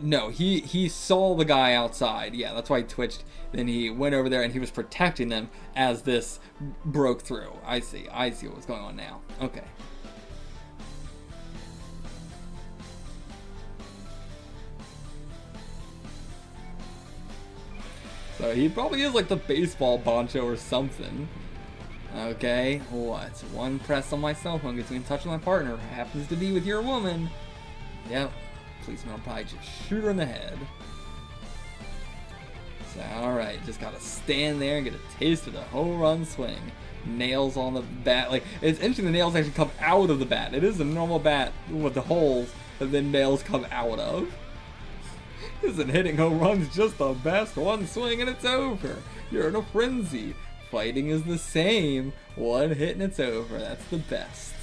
[SPEAKER 1] No, he saw the guy outside. Yeah, that's why he twitched. Then he went over there and he was protecting them as this broke through. I see what's going on now. Okay. So he probably is like the baseball Bancho or something. Okay, what? One press on my cell phone gets me in touch with my partner. Happens to be with your woman. Yep. Policeman will probably just shoot her in the head. So, alright, just gotta stand there and get a taste of the home run swing. Nails on the bat. Like, it's interesting the nails actually come out of the bat. It is a normal bat with the holes that then nails come out of. Isn't hitting home runs just the best? One swing and it's over. You're in a frenzy. Fighting is the same. One hit and it's over. That's the best.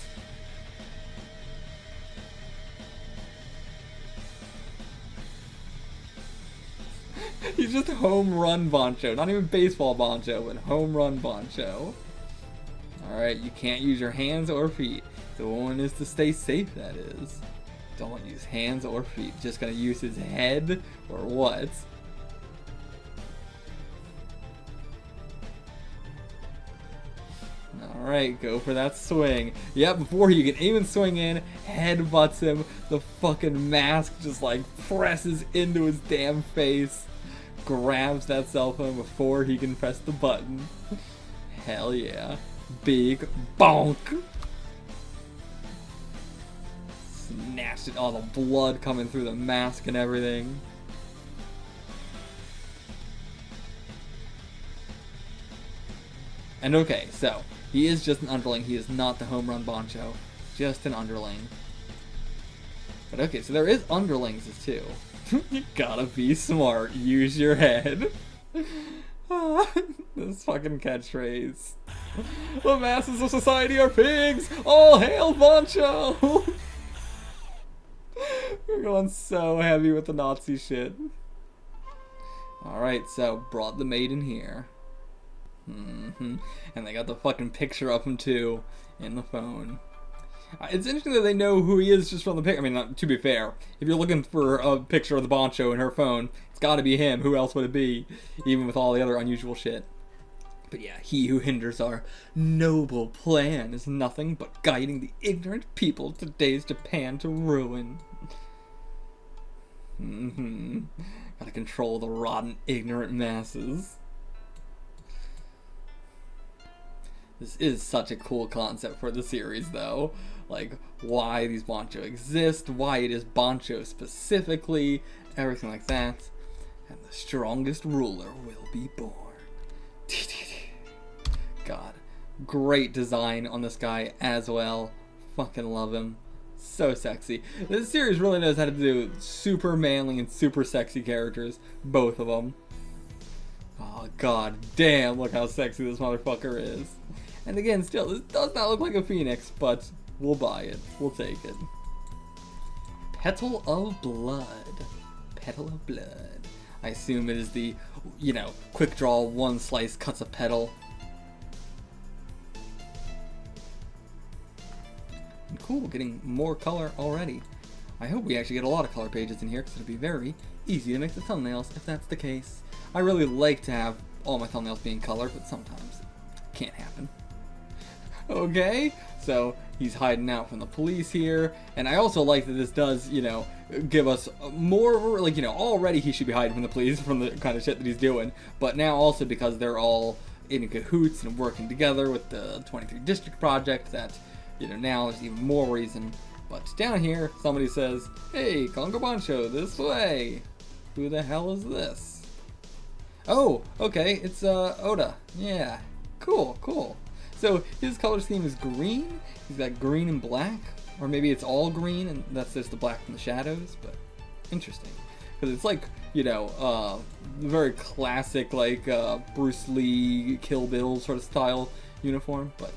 [SPEAKER 1] He's just home run Bancho. Not even baseball Bancho, but home run Bancho. Alright, you can't use your hands or feet. The one is to stay safe, that is. Don't use hands or feet. Just gonna use his head or what? Alright, go for that swing. Yep, before you can even swing in, headbutts him. The fucking mask just like presses into his damn face. Grabs that cell phone before he can press the button. Hell yeah. Big bonk. Snatched it. All the blood coming through the mask and everything. And okay, so he is just an underling. He is not the home run Bancho. Just an underling. But okay, so there is underlings too. You gotta be smart. Use your head. This fucking catchphrase. The masses of society are pigs! All hail Bancho! We're going so heavy with the Nazi shit. Alright, so brought the maid in here. And they got the fucking picture of him too in the phone. It's interesting that they know who he is just from the picture. I mean, to be fair, if you're looking for a picture of the Bancho in her phone, it's gotta be him. Who else would it be? Even with all the other unusual shit. But yeah, he who hinders our noble plan is nothing but guiding the ignorant people of today's Japan to ruin. Gotta control the rotten, ignorant masses. This is such a cool concept for the series, though. Like, why these Bancho exist, why it is Bancho specifically, everything like that. And the strongest ruler will be born. God. Great design on this guy as well. Fucking love him. So sexy. This series really knows how to do super manly and super sexy characters. Both of them. Oh, god damn, look how sexy this motherfucker is. And again, still, this does not look like a phoenix, but we'll buy it. We'll take it. Petal of Blood. Petal of Blood. I assume it is the, you know, quick draw, one slice, cuts a petal. And cool, getting more color already. I hope we actually get a lot of color pages in here, because it'll be very easy to make the thumbnails if that's the case. I really like to have all my thumbnails being colored, but sometimes it can't happen. Okay, so he's hiding out from the police here, and I also like that this does, you know, give us more, like, you know, already he should be hiding from the police from the kind of shit that he's doing, but now also because they're all in cahoots and working together with the 23 District Project, that, you know, now there's even more reason. But down here, somebody says, hey, Kongoh Bancho, this way. Who the hell is this? Oh, okay, it's Oda. Yeah, cool, cool. So his color scheme is green. He's got green and black, or maybe it's all green and that's just the black from the shadows. But interesting, because it's like, you know, very classic, like Bruce Lee, Kill Bill sort of style uniform, but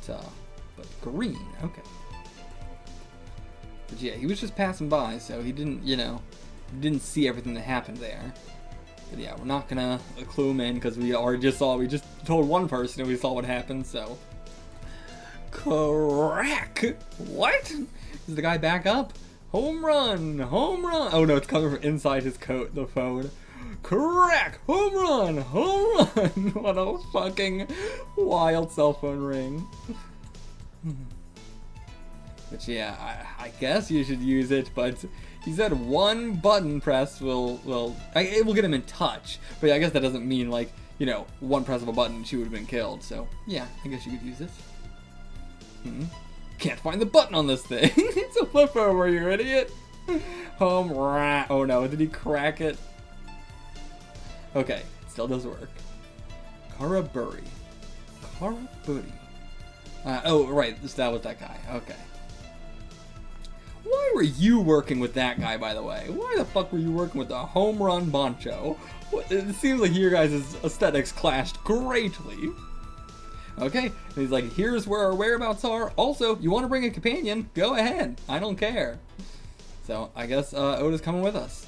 [SPEAKER 1] green. Okay. But yeah, he was just passing by, so he didn't, you know, didn't see everything that happened there. But yeah, we're not gonna clue him in because we already just saw. We just told one person and we saw what happened. So. Crack! What? Is the guy back up? Home run! Home run! Oh no, it's coming from inside his coat, the phone. Crack! Home run! Home run! What a fucking wild cell phone ring. But yeah, I guess you should use it, but he said one button press it will get him in touch. But yeah, I guess that doesn't mean, like, you know, one press of a button, she would have been killed. So yeah, I guess you could use this. Can't find the button on this thing. It's a flip over, you idiot. Home rat. Oh no, did he crack it? Okay, still does work. Karaburi. Karaburi. Oh, right, that was that guy. Okay. Why were you working with that guy, by the way? Why the fuck were you working with the home run Bancho? It seems like your guys' aesthetics clashed greatly. Okay, and he's like, here's where our whereabouts are. Also, you want to bring a companion? Go ahead. I don't care. So, I guess Oda's coming with us.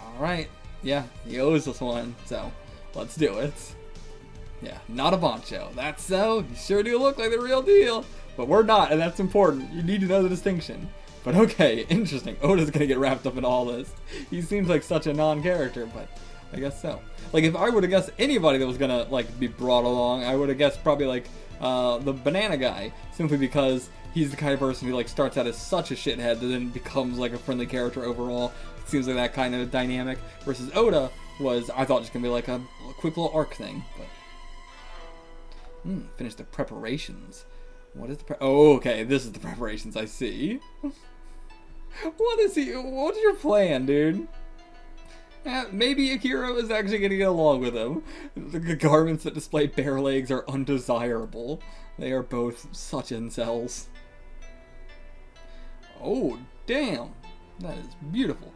[SPEAKER 1] Alright. Yeah, he owes us one. So, let's do it. Yeah, not a Bancho. That's so. You sure do look like the real deal. But we're not, and that's important. You need to know the distinction. But okay, interesting. Oda's gonna get wrapped up in all this. He seems like such a non-character, but I guess so. Like, if I would have guessed anybody that was gonna, like, be brought along, I would have guessed probably, like, the banana guy. Simply because he's the kind of person who, like, starts out as such a shithead that then becomes, like, a friendly character overall. It seems like that kind of dynamic. Versus Oda was, I thought, just gonna be, like, a quick little arc thing. But, finish the preparations. What is the oh, okay, this is the preparations, I see. What's your plan, dude? Maybe Akira is actually going to get along with him. The garments that display bare legs are undesirable. They are both such incels. Oh, damn. That is beautiful.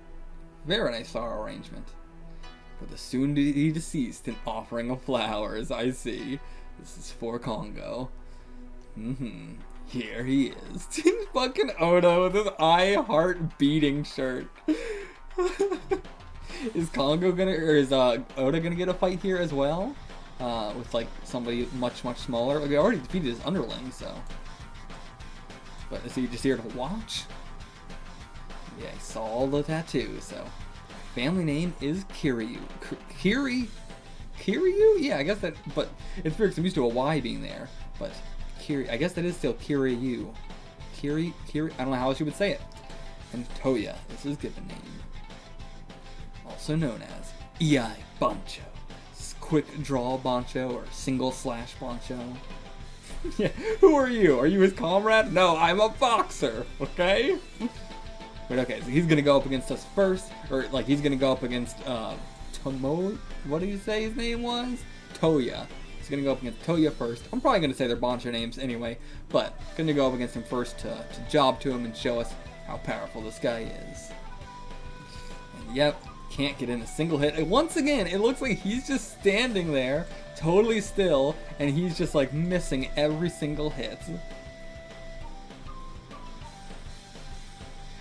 [SPEAKER 1] Very nice flower arrangement. For the soon-to-be deceased, an offering of flowers. I see. This is for Kongoh. Here he is. Fucking Oda with his I Heart Beating shirt. Is Kongoh gonna, or is Oda gonna get a fight here as well? With like somebody much smaller. Like, we already defeated his underling, so. But is he just here to watch? Yeah, he saw all the tattoos, so. Family name is Kiryu. Kiryu? Yeah, I guess that, but it's weird because I'm used to a Y being there. But Kiryu, I guess that is still Kiryu. Kiri, I don't know how else you would say it. And Toya is his given name. Also known as Ei Bancho. Quick draw Bancho or single slash Bancho. Yeah, who are you? Are you his comrade? No, I'm a boxer, okay? But okay, so he's gonna go up against us first, or like he's gonna go up against Tomo. What did you say his name was? Toya. He's gonna go up against Toya first. I'm probably gonna say their Bancho names anyway, but gonna go up against him first to job to him and show us how powerful this guy is. And yep, can't get in a single hit. And once again, it looks like he's just standing there, totally still, and he's just like missing every single hit.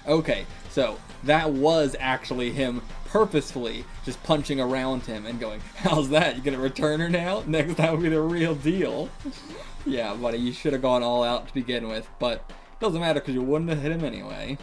[SPEAKER 1] Okay, so that was actually him purposefully just punching around him and going, how's that? You gonna return her now? Next time will be the real deal. Yeah, buddy, you should have gone all out to begin with, but it doesn't matter because you wouldn't have hit him anyway.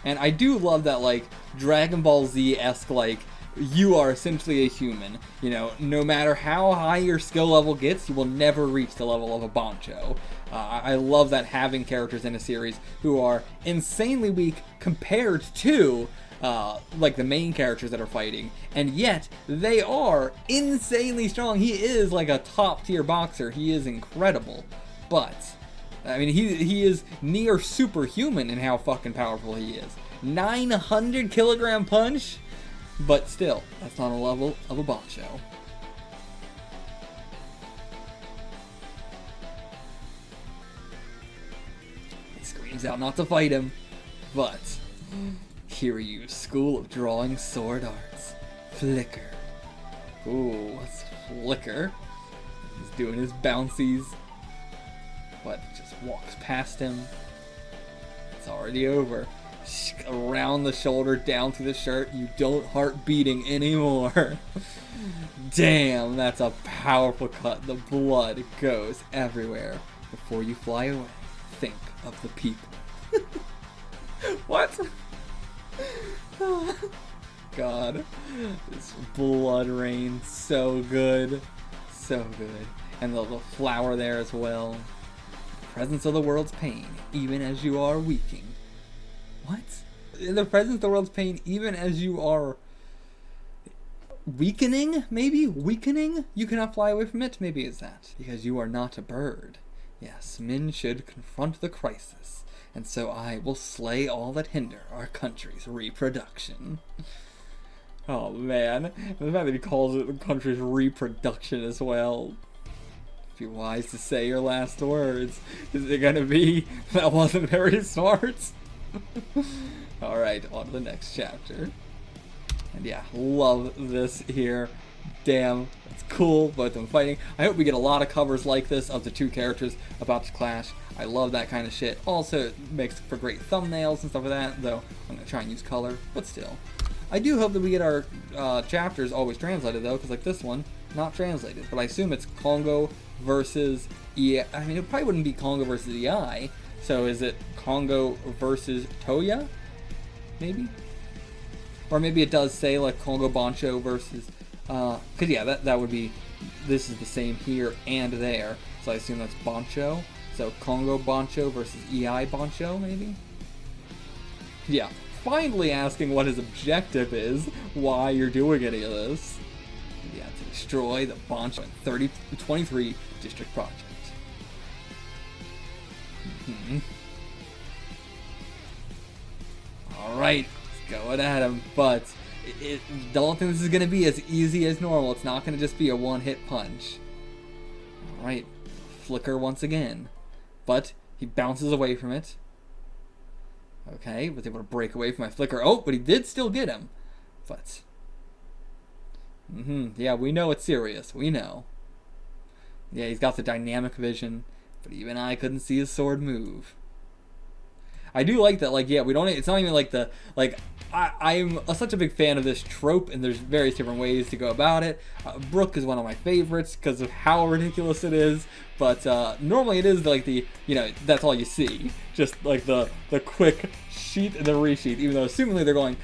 [SPEAKER 1] And I do love that, like, Dragon Ball Z-esque, like, you are essentially a human. You know, no matter how high your skill level gets, you will never reach the level of a Bancho. I love that having characters in a series who are insanely weak compared to, like, the main characters that are fighting, and yet they are insanely strong. He is like a top-tier boxer. He is incredible. But, I mean, he is near superhuman in how fucking powerful he is. 900 kilogram punch? But still, that's not a level of a Bancho. He screams out not to fight him, but Kiryu's School of Drawing Sword Arts. Flicker. Ooh, what's Flicker? He's doing his bouncies, but just walks past him. It's already over. Around the shoulder, down through the shirt. You don't heart beating anymore. Damn, that's a powerful cut. The blood goes everywhere. Before you fly away, think of the people. What? God, this blood rain, so good. So good. And the flower there as well. The presence of the world's pain, even as you are weakening. What? In the presence of the world's pain, even as you are weakening, maybe? Weakening? You cannot fly away from it? Maybe it's that. Because you are not a bird. Yes, men should confront the crisis, and so I will slay all that hinder our country's reproduction. Oh man, the fact that he calls it the country's reproduction as well. Be wise to say your last words. Is it gonna be, that wasn't very smart? Alright, on to the next chapter. And yeah, love this here. Damn, it's cool, both of them fighting. I hope we get a lot of covers like this of the two characters about to clash. I love that kind of shit. Also, it makes for great thumbnails and stuff like that, though I'm going to try and use color, but still. I do hope that we get our chapters always translated, though, because like this one, not translated. But I assume it's Kongoh versus EI. I mean, it probably wouldn't be Kongoh versus EI. So is it Kongoh versus Toya? Maybe? Or maybe it does say like Kongoh Bancho versus... Because yeah, that would be... This is the same here and there. So I assume that's Bancho. So Kongoh Bancho versus EI Bancho, maybe? Yeah. Finally asking what his objective is, why you're doing any of this. Yeah, to destroy the Bancho 23 District Project. Alright, it's going at him, but don't think this is going to be as easy as normal. It's not going to just be a one-hit punch. Alright, flicker once again. But he bounces away from it. Okay, was able to break away from my flicker. Oh, but he did still get him. But, yeah, we know it's serious. We know. Yeah, he's got the dynamic vision, but even I couldn't see his sword move. I do like that, like, yeah, we don't, it's not even like the, like, I'm such a big fan of this trope, and there's various different ways to go about it. Brook is one of my favorites because of how ridiculous it is, but normally it is like the, you know, that's all you see. Just like the quick sheet and the resheet, even though assumingly they're going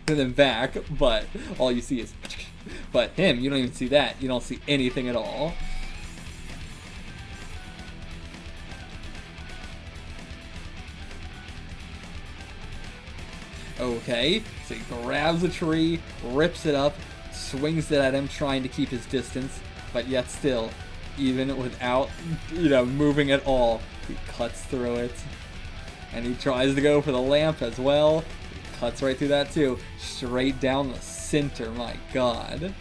[SPEAKER 1] and then back, but all you see is, but him, you don't even see that. You don't see anything at all. Okay, so he grabs a tree, rips it up, swings it at him, trying to keep his distance, but yet still, even without, you know, moving at all, he cuts through it. And he tries to go for the lamp as well. He cuts right through that too, straight down the center, my god.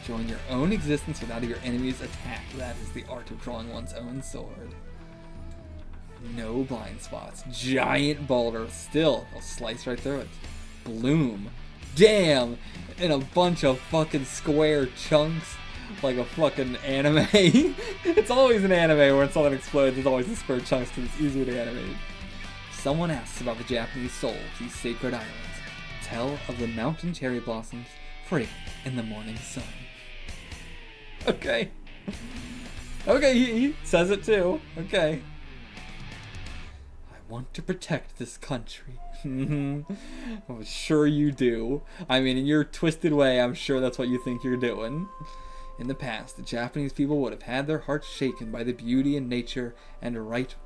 [SPEAKER 1] Drawing your own existence without your enemy's attack. That is the art of drawing one's own sword. No blind spots. Giant boulder. Still, he'll slice right through it. Bloom. Damn! In a bunch of fucking square chunks. Like a fucking anime. It's always an anime where something explodes. It's always in square chunks because it's easier to animate. Someone asks about the Japanese soul of these sacred islands. Tell of the mountain cherry blossoms free in the morning sun. Okay. Okay, he says it too. Okay. Want to protect this country. I'm sure you do. I mean, in your twisted way, I'm sure that's what you think you're doing. In the past, the Japanese people would have had their hearts shaken by the beauty in nature and write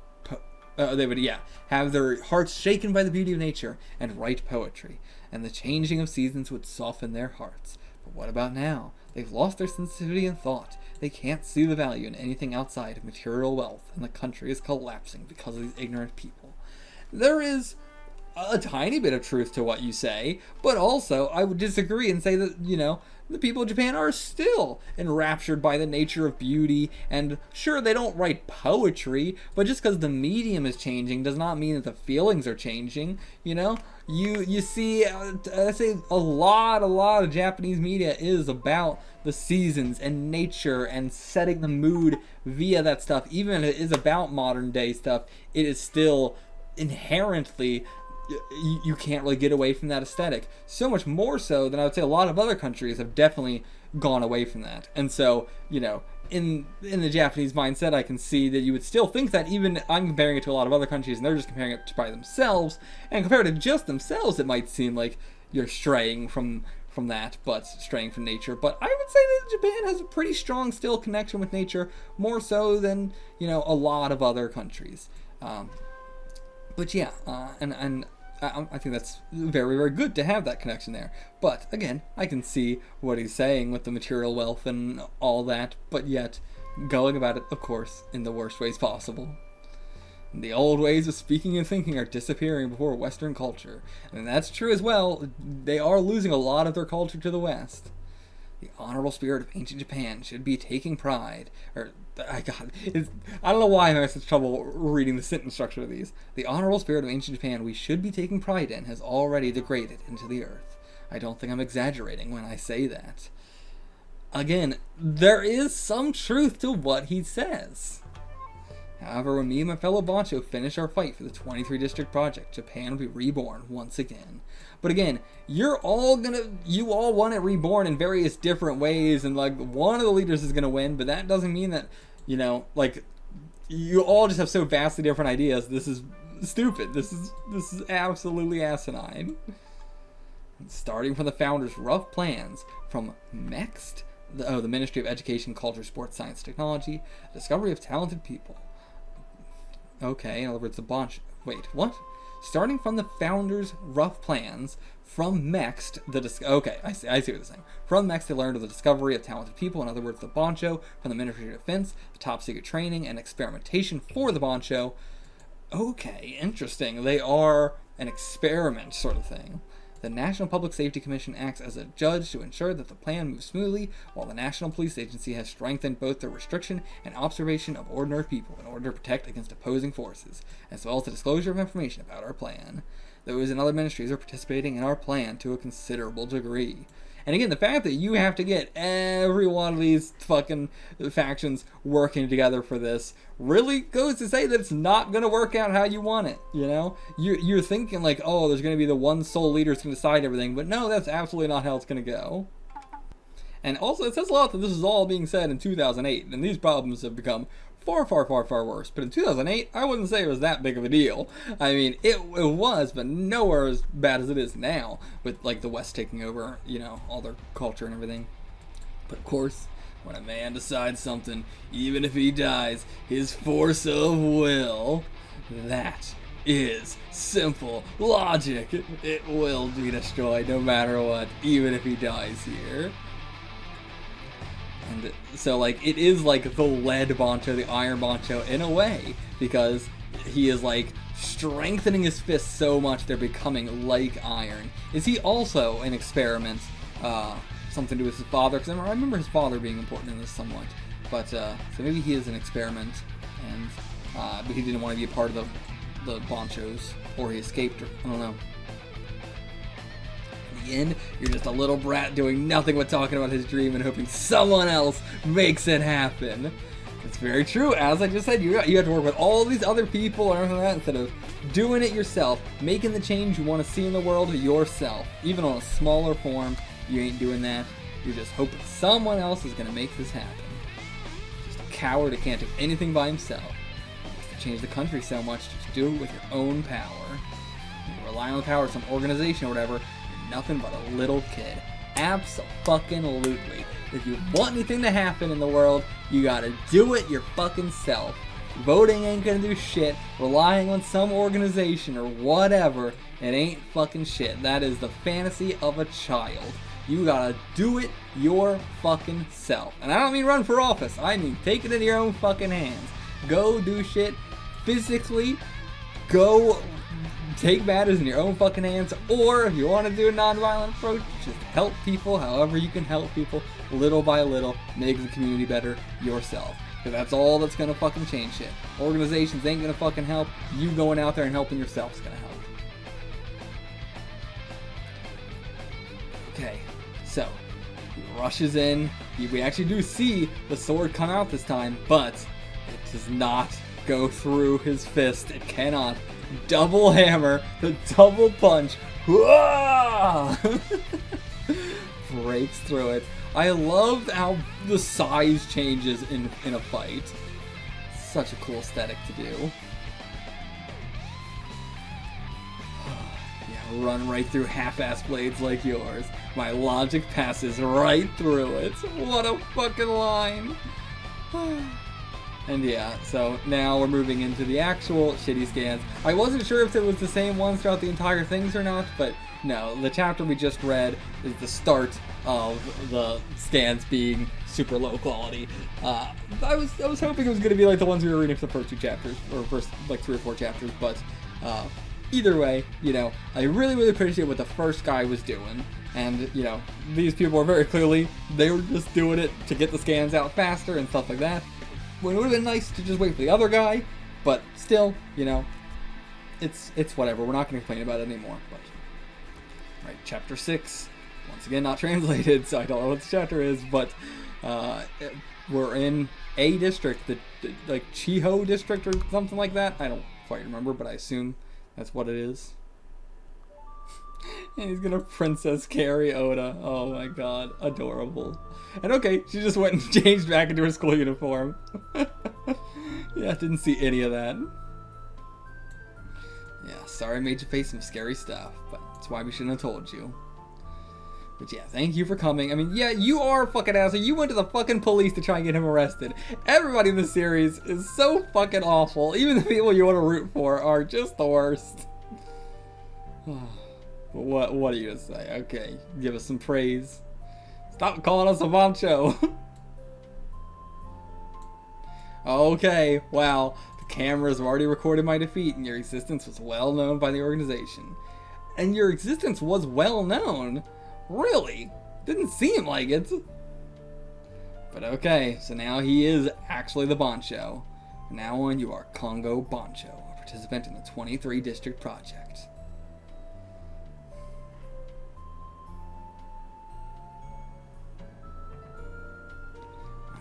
[SPEAKER 1] have their hearts shaken by the beauty of nature and write poetry, and the changing of seasons would soften their hearts. But what about now? They've lost their sensitivity and thought. They can't see the value in anything outside of material wealth, and the country is collapsing because of these ignorant people. There is a tiny bit of truth to what you say, but also I would disagree and say that, you know, the people of Japan are still enraptured by the nature of beauty, and sure, they don't write poetry, but just because the medium is changing does not mean that the feelings are changing, you know? You see, I say a lot of Japanese media is about the seasons and nature and setting the mood via that stuff. Even if it is about modern day stuff, it is still inherently, you can't really get away from that aesthetic. So much more so than I would say a lot of other countries have definitely gone away from that. And so, you know, in the Japanese mindset, I can see that you would still think that, even I'm comparing it to a lot of other countries and they're just comparing it by themselves, and compared to just themselves, it might seem like you're straying from that, but straying from nature. But I would say that Japan has a pretty strong still connection with nature, more so than, you know, a lot of other countries. But yeah, and I think that's very, very good to have that connection there. But again, I can see what he's saying with the material wealth and all that, but yet going about it, of course, in the worst ways possible. The old ways of speaking and thinking are disappearing before Western culture. And that's true as well. They are losing a lot of their culture to the West. The honorable spirit of ancient Japan should be taking pride, I don't know why I'm having such trouble reading the sentence structure of these. The honorable spirit of ancient Japan we should be taking pride in has already degraded into the earth. I don't think I'm exaggerating when I say that. Again, there is some truth to what he says. However, when me and my fellow Bancho finish our fight for the 23 district project, Japan will be reborn once again. But again, you all want it reborn in various different ways, and like one of the leaders is gonna win, but that doesn't mean that, you know, like you all just have so vastly different ideas. This is stupid. This is absolutely asinine. Starting from the founders' rough plans from MEXT, the Ministry of Education, Culture, Sports, Science, Technology, discovery of talented people. Okay, in other words, the Bancho. Wait, what? Starting from the founders' rough plans from MEXT, okay, I see what they're saying. From MEXT, they learned of the discovery of talented people. In other words, the Bancho, from the Ministry of Defense, the top secret training and experimentation for the Bancho. Okay, interesting. They are an experiment sort of thing. The National Public Safety Commission acts as a judge to ensure that the plan moves smoothly, while the National Police Agency has strengthened both the restriction and observation of ordinary people in order to protect against opposing forces, as well as the disclosure of information about our plan. Those and other ministries are participating in our plan to a considerable degree. And again, the fact that you have to get every one of these fucking factions working together for this really goes to say that it's not going to work out how you want it, you know? You're thinking like, oh, there's going to be the one sole leader who's going to decide everything, but no, that's absolutely not how it's going to go. And also, it says a lot that this is all being said in 2008, and these problems have become far, far, far, far worse. But in 2008, I wouldn't say it was that big of a deal. I mean, it was, but nowhere as bad as it is now, with, like, the West taking over, you know, all their culture and everything. But, of course, when a man decides something, even if he dies, his force of will, that is simple logic. It will be destroyed no matter what, even if he dies here. And so, like, it is like the lead Bancho, the iron Bancho, in a way, because he is, like, strengthening his fists so much they're becoming like iron. Is he also an experiment, something to do with his father? Because I remember his father being important in this somewhat. But, so maybe he is an experiment, and, but he didn't want to be a part of the Banchos, or he escaped, or I don't know. End, you're just a little brat doing nothing but talking about his dream and hoping someone else makes it happen. It's very true. As I just said, you have to work with all these other people and everything like that instead of doing it yourself, making the change you want to see in the world yourself. Even on a smaller form, you ain't doing that. You're just hoping someone else is going to make this happen. Just a coward who can't do anything by himself. To change the country so much, just do it with your own power. You rely on the power of some organization or whatever. Nothing but a little kid. Abso-fucking-lutely. If you want anything to happen in the world, you gotta do it your fucking self. Voting ain't gonna do shit. Relying on some organization or whatever, it ain't fucking shit. That is the fantasy of a child. You gotta do it your fucking self. And I don't mean run for office. I mean take it in your own fucking hands. Go do shit physically. Go take matters in your own fucking hands, or if you want to do a non-violent approach, just help people however you can help people, little by little, make the community better yourself. Because that's all that's gonna fucking change shit. Organizations ain't gonna fucking help. You going out there and helping yourself is gonna help. Okay, so he rushes in. We actually do see the sword come out this time, but it does not go through his fist. It cannot. Double hammer, the double punch, breaks through it. I loved how the size changes in a fight. Such a cool aesthetic to do. Yeah, run right through half-ass blades like yours. My logic passes right through it. What a fucking line. And yeah, so now we're moving into the actual shitty scans. I wasn't sure if it was the same ones throughout the entire things or not, but no, the chapter we just read is the start of the scans being super low quality. I was hoping it was going to be like the ones we were reading for the first two chapters, or first like 3 or 4 chapters, but either way, you know, I really appreciate what the first guy was doing. And, you know, these people are very clearly, they were just doing it to get the scans out faster and stuff like that. Well, it would have been nice to just wait for the other guy, but still, you know, it's whatever. We're not going to complain about it anymore. But right, chapter 6, once again not translated, so I don't know what the chapter is, but we're in a district, the like Chiho district or something like that. I don't quite remember, but I assume that's what it is. And he's gonna Princess carry Oda. Oh my god, adorable. And okay, she just went and changed back into her school uniform. Yeah, didn't see any of that. Yeah, sorry I made you face some scary stuff, but that's why we shouldn't have told you. But yeah, thank you for coming. I mean, yeah, you are a fucking asshole. You went to the fucking police to try and get him arrested. Everybody in this series is so fucking awful. Even the people you want to root for are just the worst. What are you gonna say? Okay, give us some praise. Stop calling us a Bancho. Okay, wow. The cameras have already recorded my defeat, and your existence was well known by the organization. And your existence was well known. Really? Didn't seem like it. But okay, so now he is actually the Bancho. From now on, you are Kongoh Bancho, a participant in the 23 District Project.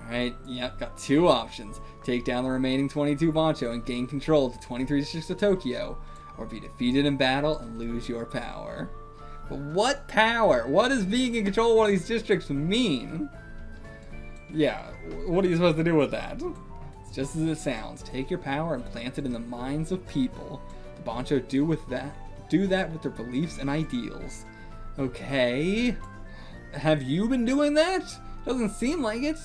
[SPEAKER 1] Alright, yep, got two options. Take down the remaining 22 Bancho and gain control to 23 districts of Tokyo, or be defeated in battle and lose your power. But what power? What does being in control of one of these districts mean? Yeah, what are you supposed to do with that? It's just as it sounds. Take your power and plant it in the minds of people. The Bancho do that with their beliefs and ideals. Okay. Have you been doing that? Doesn't seem like it.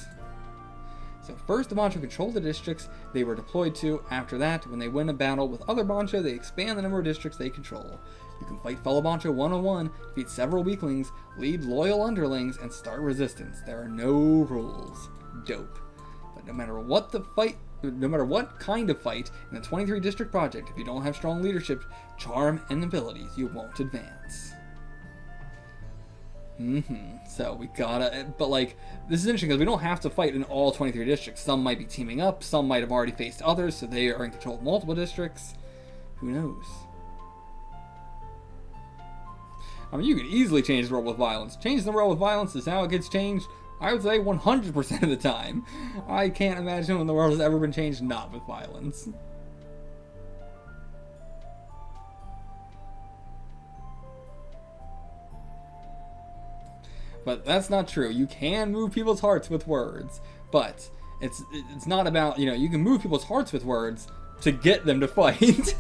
[SPEAKER 1] So first the Bancho control the districts they were deployed to. After that, when they win a battle with other Bancho, they expand the number of districts they control. You can fight fellow Bancho one-on-one, defeat several weaklings, lead loyal underlings, and start resistance. There are no rules. Dope. But no matter what kind of fight in the 23 District Project, if you don't have strong leadership, charm, and abilities, you won't advance. So we gotta, but like, this is interesting because we don't have to fight in all 23 districts. Some might be teaming up, some might have already faced others, so they are in control of multiple districts. Who knows? I mean, you could easily change the world with violence. Changing the world with violence is how it gets changed, I would say 100% of the time. I can't imagine when the world has ever been changed not with violence. But that's not true. You can move people's hearts with words, but it's not about, you can move people's hearts with words to get them to fight,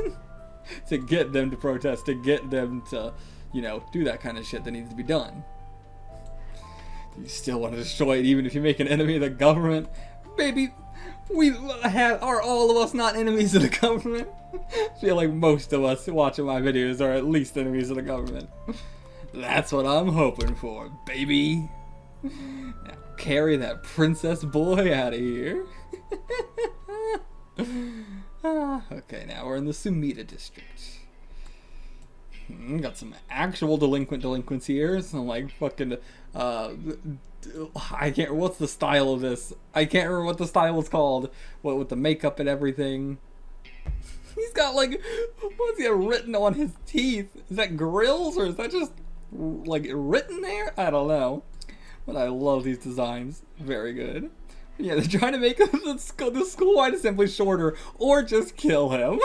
[SPEAKER 1] to get them to protest, to get them to, do that kind of shit that needs to be done. You still want to destroy it even if you make an enemy of the government? Baby, are all of us not enemies of the government? I feel like most of us watching my videos are at least enemies of the government. That's what I'm hoping for, baby. Now carry that princess boy out of here. Okay, now we're in the Sumida district. Got some actual delinquents here. Some like fucking I can't. What's the style of this? I can't remember what the style is called. What with the makeup and everything. He's got like, what's he have written on his teeth? Is that grills or is that just like written there? I don't know. But I love these designs. Very good. Yeah, they're trying to make the school-wide assembly shorter or just kill him.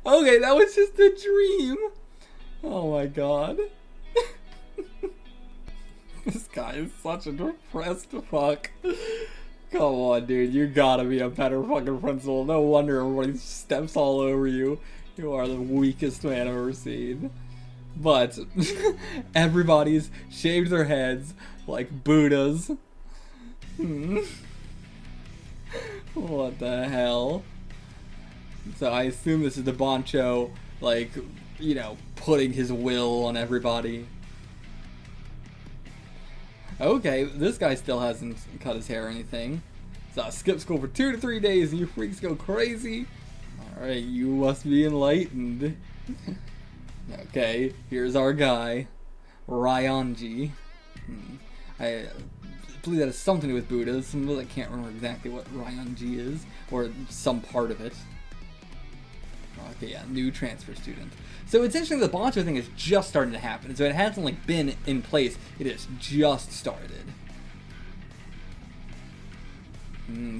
[SPEAKER 1] Okay, that was just a dream. Oh my god. This guy is such a depressed fuck. Come on, dude. You gotta be a better fucking principal. No wonder everybody steps all over you. You are the weakest man I've ever seen. But everybody's shaved their heads like Buddhas. What the hell? So I assume this is the Bancho, like, putting his will on everybody. Okay, this guy still hasn't cut his hair or anything. So I skip school for 2 to 3 days and you freaks go crazy. Alright, you must be enlightened. Okay, here's our guy, Ryanji. I believe that has something to do with Buddhas. I can't remember exactly what Ryanji is, or some part of it. Okay, yeah, new transfer student. So it's interesting the Bancho thing is just starting to happen. So it hasn't like been in place. It has just started.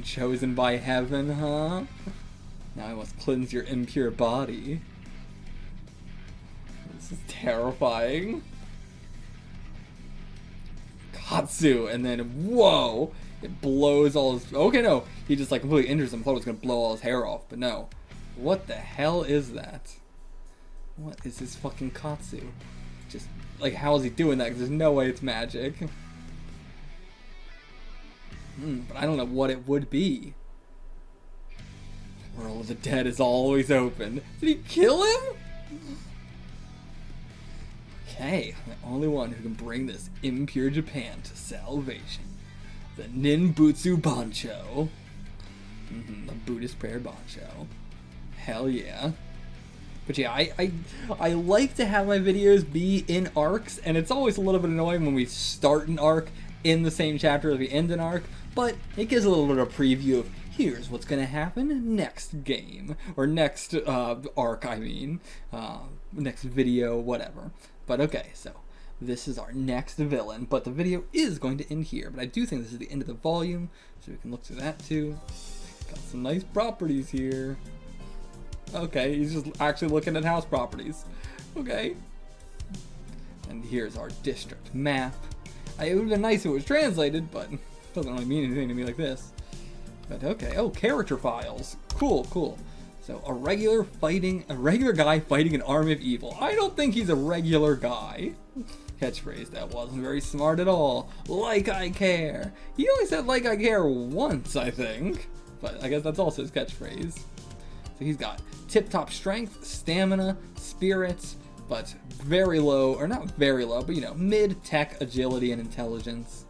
[SPEAKER 1] Chosen by heaven, huh? Now I must cleanse your impure body. This is terrifying. Katsu, and then whoa! It blows all his. Okay, no, he just like completely injures him. I thought it was gonna blow all his hair off, but no. What the hell is that? What is this fucking Katsu? Just like, how is he doing that? Because there's no way it's magic. But I don't know what it would be. The world of the dead is always open. Did he kill him? Okay, the only one who can bring this impure Japan to salvation. The Ninbutsu Bancho. The Buddhist prayer Bancho. Hell yeah. But yeah, I like to have my videos be in arcs, and it's always a little bit annoying when we start an arc in the same chapter as we end an arc, but it gives a little bit of a preview of here's what's going to happen next game, or next arc, I mean, next video, whatever. But okay, so this is our next villain, but the video is going to end here, but I do think this is the end of the volume, so we can look through that too. Got some nice properties here. Okay, he's just actually looking at house properties. Okay. And here's our district map. It would have been nice if it was translated, but it doesn't really mean anything to me like this. But okay, oh, character files. Cool, cool. So a regular guy fighting an army of evil. I don't think he's a regular guy. Catchphrase, that wasn't very smart at all. Like I care. He only said like I care once, I think. But I guess that's also his catchphrase. So he's got tip-top strength, stamina, spirits, but very low, or not very low, but you know, mid-tech agility and intelligence.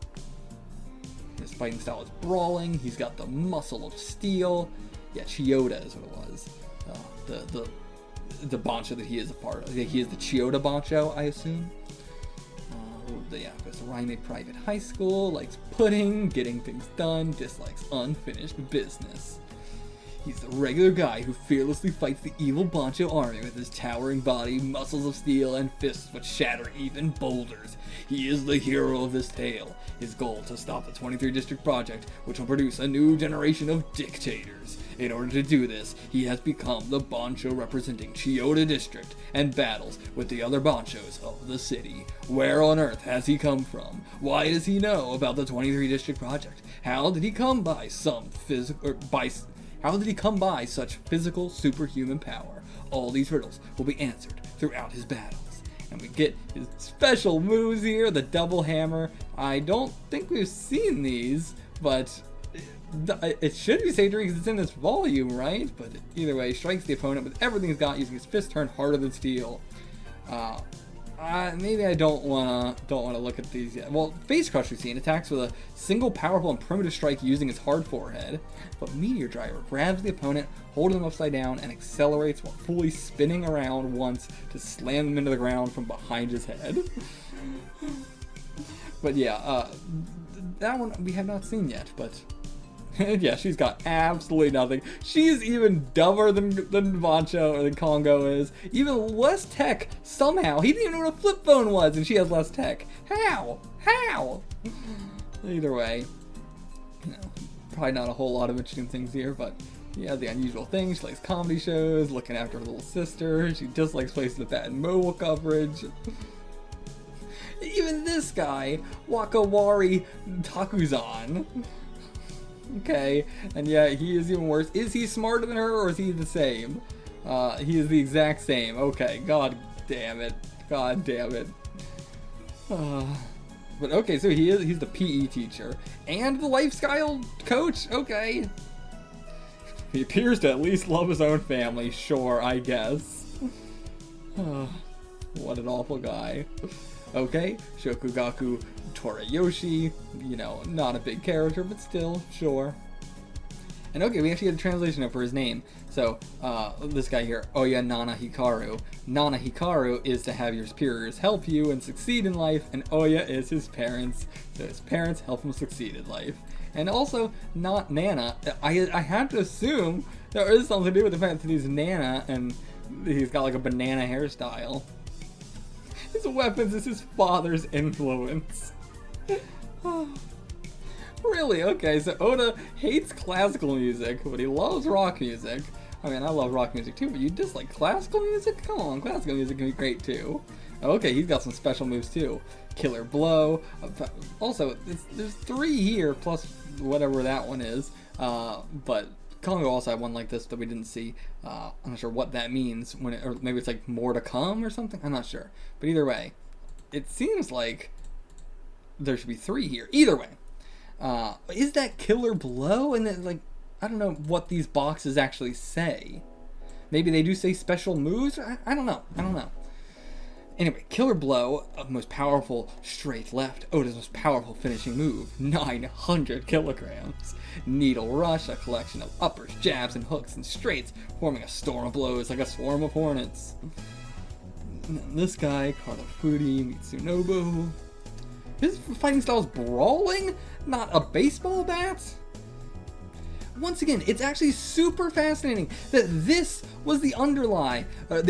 [SPEAKER 1] His fighting style is brawling. He's got the muscle of steel. Yeah, Chiyoda is what it was. The Bancho that he is a part of. He is the Chiyoda Bancho, I assume. Yeah, goes to Writhe Private High School, likes pudding, getting things done, dislikes unfinished business. He's the regular guy who fearlessly fights the evil Bancho army with his towering body, muscles of steel, and fists which shatter even boulders. He is the hero of this tale. His goal to stop the 23 District Project, which will produce a new generation of dictators. In order to do this, he has become the Bancho representing Chiyoda District and battles with the other Banchos of the city. Where on earth has he come from? Why does he know about the 23 District Project? How did he come by such physical superhuman power? All these riddles will be answered throughout his battles. And we get his special moves here, the double hammer. I don't think we've seen these, but it should be safe to read because it's in this volume, right? But either way, strikes the opponent with everything he's got, using his fist turned harder than steel. Maybe I don't wanna look at these yet. Well, Face Crusher scene attacks with a single powerful and primitive strike using his hard forehead. But Meteor Driver grabs the opponent, holding them upside down, and accelerates while fully spinning around once to slam them into the ground from behind his head. But yeah, that one we have not seen yet, but yeah, she's got absolutely nothing. She's even dumber than Bancho or than Kongoh is. Even less tech somehow. He didn't even know what a flip phone was, and she has less tech. How? How? Either way, you know, probably not a whole lot of interesting things here, but yeah, the unusual things. She likes comedy shows, looking after her little sister. She dislikes places with bad mobile coverage. Even this guy, Wakawari Takuzan. Okay, and yeah, he is even worse. Is he smarter than her, or is he the same? He is the exact same. Okay, god damn it. God damn it. But okay, so he's the PE teacher. And the lifestyle coach? Okay. He appears to at least love his own family. Sure, I guess. What an awful guy. Okay, Shokugaku Torayoshi, you know, not a big character, but still, sure. And okay, we actually had a translation up for his name. So, this guy here, Oya Nana Hikaru. Nana Hikaru is to have your superiors help you and succeed in life, and Oya is his parents, so his parents help him succeed in life. And also, not Nana. I have to assume there is something to do with the fact that he's Nana, and he's got like a banana hairstyle. His weapons is his father's influence. Really? Okay, so Oda hates classical music, but he loves rock music. I mean, I love rock music too, but you dislike classical music? Come on, classical music can be great too. Okay, he's got some special moves too. Killer Blow. Also, there's 3 here, plus whatever that one is. But Kongoh also had one like this that we didn't see. I'm not sure what that means, or maybe it's like more to come or something. I'm not sure. But either way, it seems like there should be 3 here. Either way, is that Killer Blow? And then, like, I don't know what these boxes actually say. Maybe they do say special moves. I don't know. Anyway, Killer Blow, most powerful straight left, Oda's most powerful finishing move, 900 kilograms. Needle Rush, a collection of uppers, jabs, and hooks and straights, forming a storm of blows like a swarm of hornets. And then this guy, Karafuri Mitsunobu. His fighting style is brawling, not a baseball bat. Once again, it's actually super fascinating that this was the underlie, what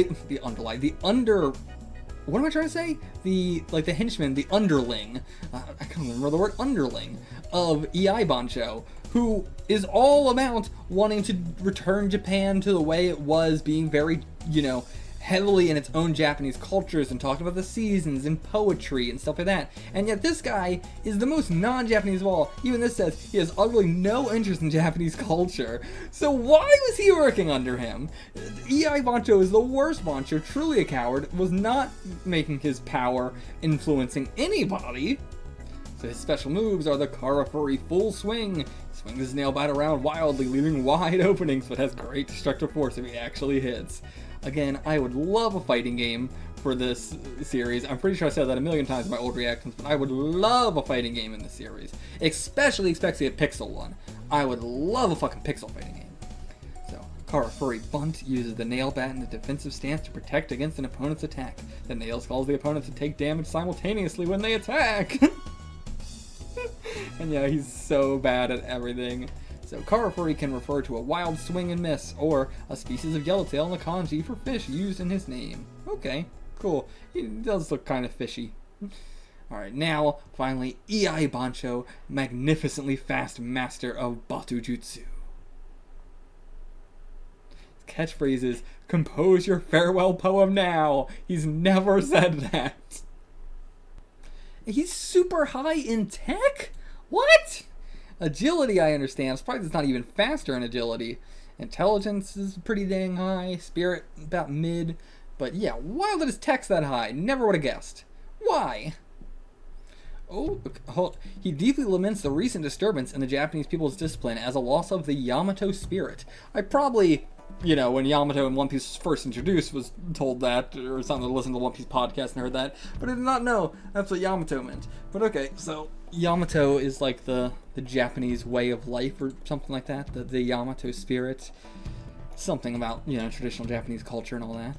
[SPEAKER 1] am I trying to say? The henchman, the underling, I can't remember the word underling, of Bancho, who is all about wanting to return Japan to the way it was, being very, heavily in its own Japanese cultures and talking about the seasons and poetry and stuff like that. And yet this guy is the most non-Japanese of all. Even this says he has utterly no interest in Japanese culture. So why was he working under him? Bancho is the worst Bancho, truly a coward, was not making his power influencing anybody. So his special moves are the Karafuri Full Swing. Swings his nail bat around wildly, leaving wide openings, but has great destructive force if he actually hits. Again, I would love a fighting game for this series. I'm pretty sure I said that a million times in my old reactions, but I would love a fighting game in this series. Especially a pixel one. I would love a fucking pixel fighting game. So, Karafuri Bunt uses the nail bat in a defensive stance to protect against an opponent's attack. The nails cause the opponent to take damage simultaneously when they attack. And yeah, he's so bad at everything. So Karafuri can refer to a wild swing and miss, or a species of yellowtail in the kanji for fish used in his name. Okay, cool. He does look kind of fishy. Alright, now, finally, Bancho, magnificently fast master of Batu Jutsu. His catchphrase is, "Compose your farewell poem now." He's never said that. He's super high in tech? What? Agility, I understand. Sprite is not even faster in agility. Intelligence is pretty dang high. Spirit, about mid. But yeah, why did his tech's that high? Never would have guessed. Why? Oh, hold. He deeply laments the recent disturbance in the Japanese people's discipline as a loss of the Yamato spirit. I probably, when Yamato in One Piece was first introduced, was told that, or something, listened to the One Piece podcast and heard that, but I did not know that's what Yamato meant. But okay, so Yamato is like the Japanese way of life or something like that, the Yamato spirit. Something about, traditional Japanese culture and all that.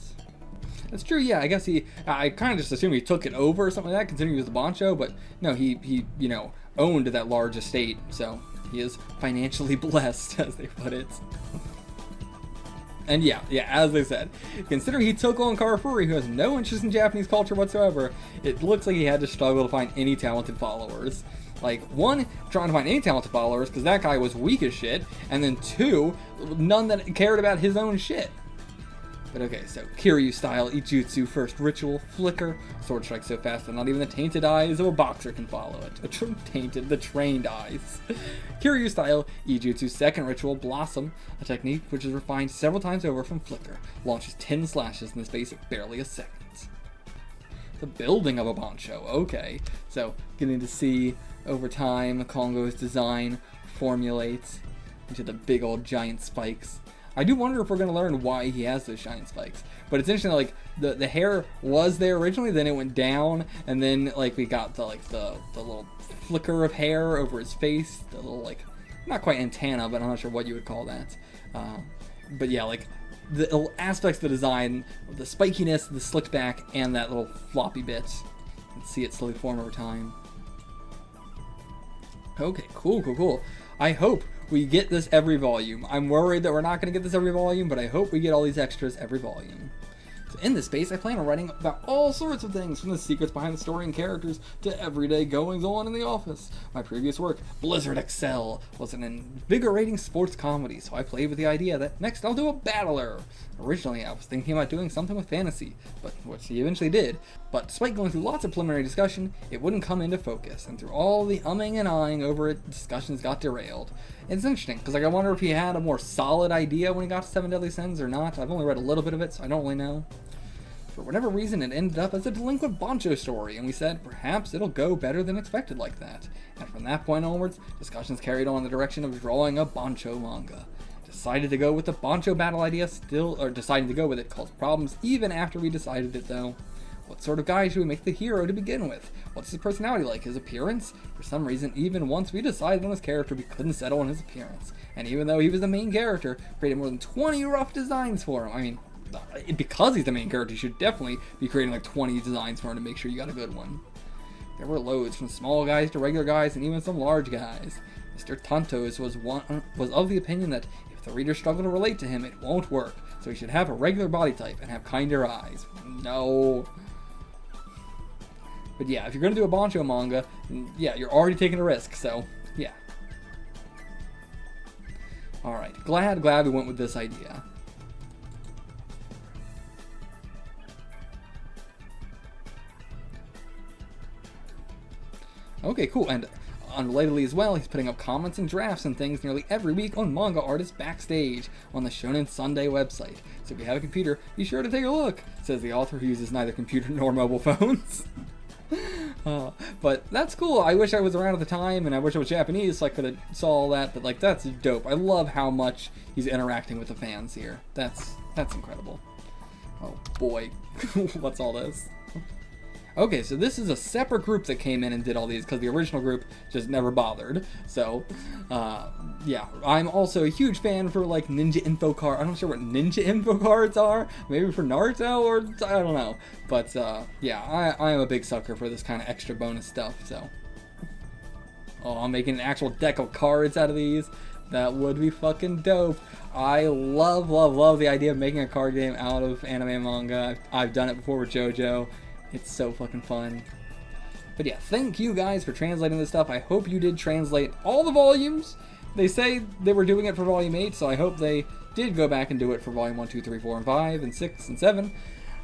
[SPEAKER 1] That's true, yeah, I guess I kind of just assumed he took it over or something like that, considering he was the Bancho, but no, he owned that large estate, so he is financially blessed, as they put it. And yeah, as I said, considering he took on Karafuri, who has no interest in Japanese culture whatsoever, it looks like he had to struggle to find any talented followers. Like, one, trying to find any talented followers, because that guy was weak as shit, and then two, none that cared about his own shit. But okay, so Kiryu style Ijutsu first ritual, Flicker, sword strikes so fast that not even the tainted eyes of a boxer can follow it. The trained eyes. Kiryu style Ijutsu second ritual, Blossom, a technique which is refined several times over from Flicker, launches 10 slashes in the space of barely a second. The building of a Bancho, okay. So, getting to see over time Kongoh's design formulate into the big old giant spikes. I do wonder if we're going to learn why he has those giant spikes. But it's interesting, like, the hair was there originally, then it went down, and then, like, we got the little flicker of hair over his face, the little, like, not quite antenna, but I'm not sure what you would call that. But yeah, like, the aspects of the design, the spikiness, the slicked back, and that little floppy bit. You can see it slowly form over time. Okay, cool. I hope we get this every volume. I'm worried that we're not going to get this every volume, but I hope we get all these extras every volume. So in this space, I plan on writing about all sorts of things, from the secrets behind the story and characters to everyday goings-on in the office. My previous work, Blizzard Excel, was an invigorating sports comedy, so I played with the idea that next I'll do a battler. Originally, I was thinking about doing something with fantasy, but which he eventually did. But despite going through lots of preliminary discussion, it wouldn't come into focus, and through all the umming and ahhing over it, discussions got derailed. It's interesting, because I wonder if he had a more solid idea when he got to Seven Deadly Sins or not. I've only read a little bit of it, so I don't really know. For whatever reason, it ended up as a delinquent Bancho story, and we said, perhaps it'll go better than expected like that. And from that point onwards, discussions carried on in the direction of drawing a Bancho manga. Deciding to go with the Bancho battle idea caused problems even after we decided it, though. What sort of guy should we make the hero to begin with? What's his personality like? His appearance? For some reason, even once we decided on his character, we couldn't settle on his appearance. And even though he was the main character, created more than 20 rough designs for him. I mean, because he's the main character, you should definitely be creating like 20 designs for him to make sure you got a good one. There were loads, from small guys to regular guys, and even some large guys. Mr. Tontos was of the opinion that if the readers struggle to relate to him, it won't work. So he should have a regular body type and have kinder eyes. No. But yeah, if you're going to do a Bancho manga, yeah, you're already taking a risk, so yeah. Alright, glad we went with this idea. Okay, cool, and unrelatedly as well, he's putting up comments and drafts and things nearly every week on Manga Artist Backstage on the Shonen Sunday website. So if you have a computer, be sure to take a look, says the author who uses neither computer nor mobile phones. But that's cool. I wish I was around at the time, and I wish I was Japanese so I could have saw all that, but like, that's dope. I love how much he's interacting with the fans here. That's incredible. Oh boy, what's all this? Okay, so this is a separate group that came in and did all these, because the original group just never bothered. So, yeah, I'm also a huge fan for, like, ninja info card. I'm not sure what ninja info cards are. Maybe for Naruto, or I don't know. But, yeah, I am a big sucker for this kind of extra bonus stuff, so. Oh, I'm making an actual deck of cards out of these. That would be fucking dope. I love the idea of making a card game out of anime and manga. I've done it before with JoJo. It's so fucking fun. But yeah, thank you guys for translating this stuff. I hope you did translate all the volumes. They say they were doing it for volume 8, so I hope they did go back and do it for volume 1, 2, 3, 4, and 5, and 6, and 7.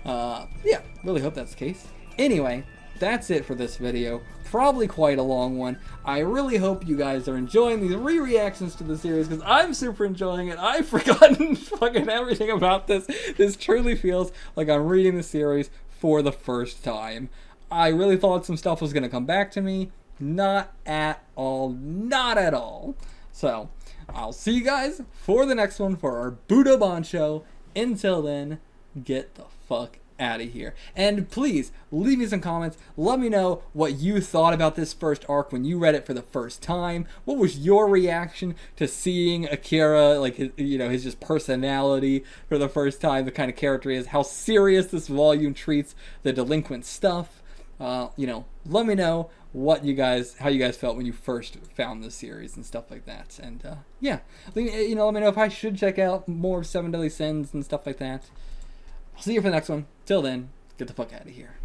[SPEAKER 1] Yeah, really hope that's the case. Anyway, that's it for this video. Probably quite a long one. I really hope you guys are enjoying these re-reactions to the series, because I'm super enjoying it. I've forgotten fucking everything about this. This truly feels like I'm reading the series for the first time. I really thought some stuff was going to come back to me. Not at all. Not at all. So, I'll see you guys for the next one for our Budo Bancho. Until then, get the fuck out of here. And please, leave me some comments. Let me know what you thought about this first arc when you read it for the first time. What was your reaction to seeing Akira, like, his, you know, his just personality for the first time, the kind of character he is, how serious this volume treats the delinquent stuff. You know, let me know what you guys, how you guys felt when you first found this series and stuff like that. And yeah, you know, let me know if I should check out more of Seven Deadly Sins and stuff like that. I'll see you for the next one. Till then, get the fuck out of here.